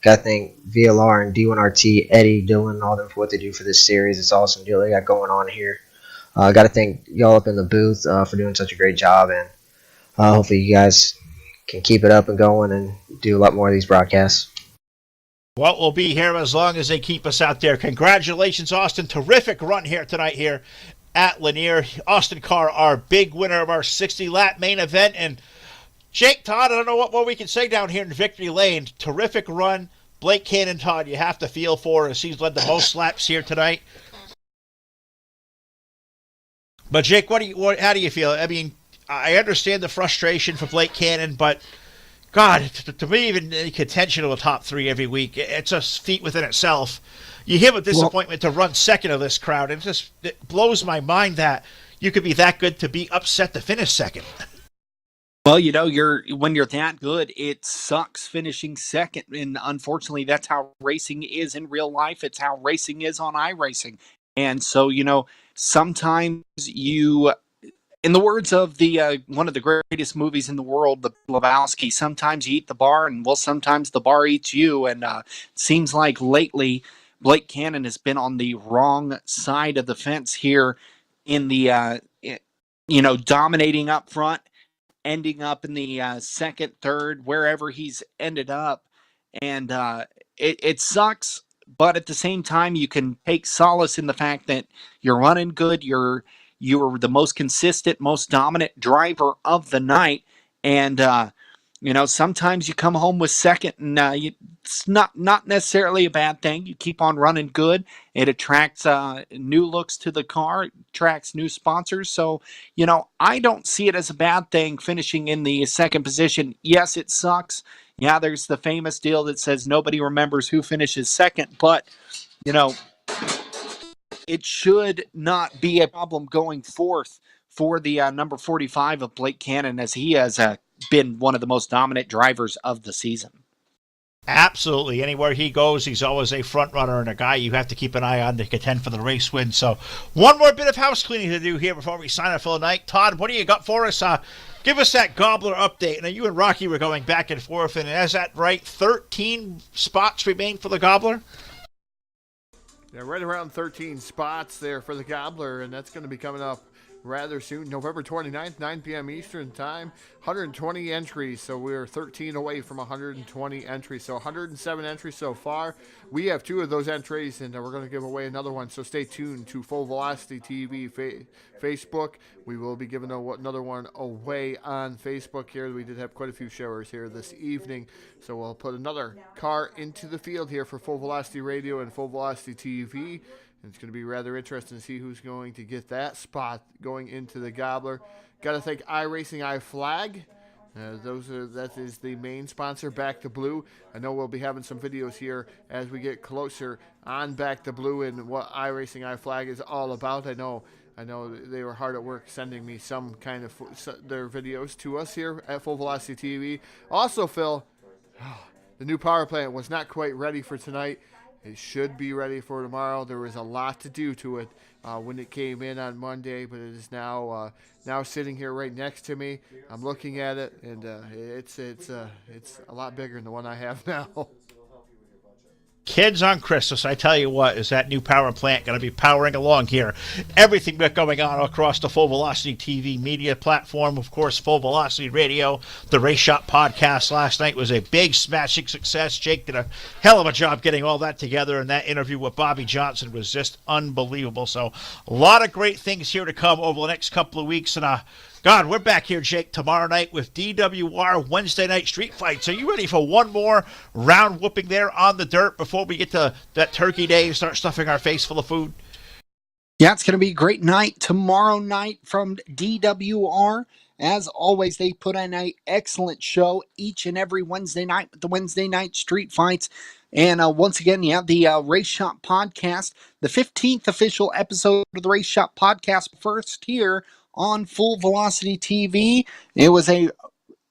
got to thank VLR and D1RT, Eddie, Dylan, and all them for what they do for this series. It's awesome deal they got going on here. Got to thank y'all up in the booth for doing such a great job. And hopefully you guys can keep it up and going and do a lot more of these broadcasts. Well, we'll be here as long as they keep us out there. Congratulations, Austin. Terrific run here tonight here at Lanier. Austin Carr, our big winner of our 60-lap main event. And Jake, Todd, I don't know what more we can say down here in Victory Lane. Terrific run. Blake Cannon, Todd, you have to feel for as he's led the most laps here tonight. But, Jake, how do you feel? I mean, I understand the frustration for Blake Cannon, but God, to me, even in contention of a top 3 every week, it's a feat within itself. You hear a disappointment to run second of this crowd, and it blows my mind that you could be that good to be upset to finish second. Well, when you're that good, it sucks finishing second, and unfortunately, that's how racing is in real life. It's how racing is on iRacing, and so sometimes you. In the words of the one of the greatest movies in the world, The Lebowski, sometimes you eat the bar, and sometimes the bar eats you. And it seems like lately Blake Cannon has been on the wrong side of the fence here in the dominating up front, ending up in the second, third, wherever he's ended up, and it sucks but at the same time, you can take solace in the fact that you're running good. You're the most consistent, most dominant driver of the night, and sometimes you come home with second, and it's not necessarily a bad thing. You keep on running good. It attracts new looks to the car. It attracts new sponsors. So I don't see it as a bad thing finishing in the second position. Yes, it sucks. Yeah, there's the famous deal that says nobody remembers who finishes second, but it should not be a problem going forth for the number 45 of Blake Cannon, as he has been one of the most dominant drivers of the season. Absolutely. Anywhere he goes, he's always a front runner and a guy you have to keep an eye on to contend for the race win. So one more bit of house cleaning to do here before we sign off for the night. Todd, what do you got for us? Give us that Gobbler update. Now, you and Rocky were going back and forth, and is that right? 13 spots remain for the Gobbler? Yeah, right around 13 spots there for the Gobbler, and that's going to be coming up rather soon. November 29th, 9 p.m. Eastern Time. 120 entries, so we're 13 away from 120 entries. So 107 entries so far. We have 2 of those entries, and we're going to give away another one. So stay tuned to Full Velocity TV Facebook. We will be giving another one away on Facebook here. We did have quite a few showers here this evening. So we'll put another car into the field here for Full Velocity Radio and Full Velocity TV. And it's going to be rather interesting to see who's going to get that spot going into the Gobbler. Got to thank iRacing iFlag. That is the main sponsor, Back to Blue. I know we'll be having some videos here as we get closer on Back to Blue and what iRacing iFlag is all about. I know they were hard at work sending me some kind of their videos to us here at Full Velocity TV. Also, Phil, the new power plant was not quite ready for tonight. It should be ready for tomorrow. There was a lot to do to it when it came in on Monday, but it is now sitting here right next to me. I'm looking at it, and it's a lot bigger than the one I have now. Kids on Christmas, I tell you what, is that new power plant going to be powering along here. Everything that's going on across the Full Velocity TV media platform, of course, Full Velocity Radio, the Race Shop podcast last night was a big smashing success. Jake did a hell of a job getting all that together, and that interview with Bobby Johnson was just unbelievable. So a lot of great things here to come over the next couple of weeks, and God, we're back here, Jake, tomorrow night with DWR Wednesday Night Street Fights. Are you ready for one more round whooping there on the dirt before we get to that Turkey Day and start stuffing our face full of food? Yeah, it's going to be a great night tomorrow night from DWR. As always, they put on an excellent show each and every Wednesday night with the Wednesday Night Street Fights. And once again, the Race Shop Podcast, the 15th official episode of the Race Shop Podcast, first here on Full Velocity TV. It was a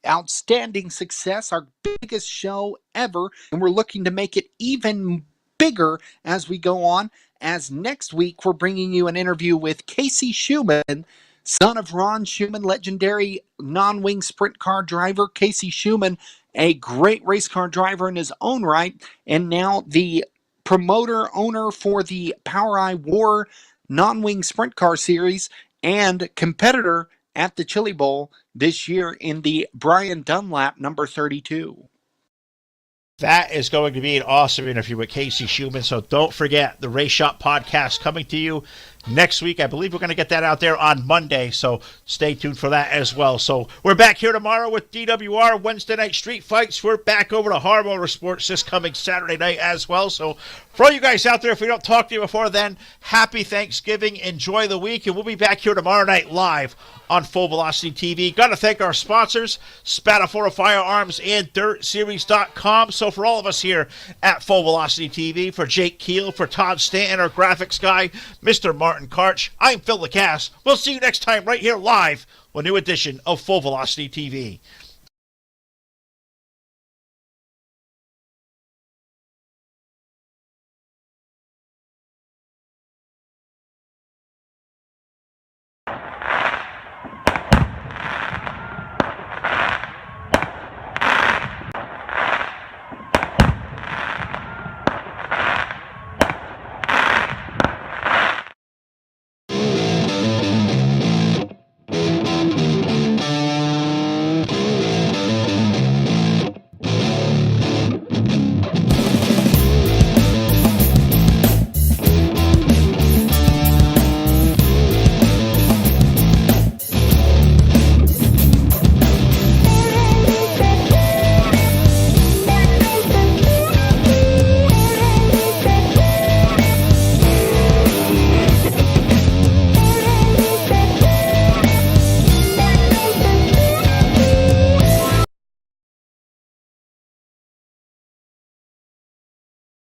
outstanding success, our biggest show ever, and we're looking to make it even bigger as we go on, as next week we're bringing you an interview with Casey Schumann, son of Ron Schumann, legendary non-wing sprint car driver. Casey Schumann, a great race car driver in his own right, and now the promoter owner for the POWRi War non-wing sprint car series, and competitor at the Chili Bowl this year in the Brian Dunlap number 32. That is going to be an awesome interview with Casey Schumann, so don't forget the Race Shop Podcast coming to you next week. I believe we're going to get that out there on Monday, so stay tuned for that as well. So we're back here tomorrow with DWR Wednesday Night Street Fights. We're back over to Hard Motorsports this coming Saturday night as well. So for all you guys out there, if we don't talk to you before then, happy Thanksgiving, enjoy the week, and we'll be back here tomorrow night live on Full Velocity TV. Got to thank our sponsors, Spatafora Firearms and DirtSeries.com. So for all of us here at Full Velocity TV, for Jake Keel, for Todd Stanton, our graphics guy, Mr. Martin Karch, I'm Phil LeCass. We'll see you next time right here live on a new edition of Full Velocity TV.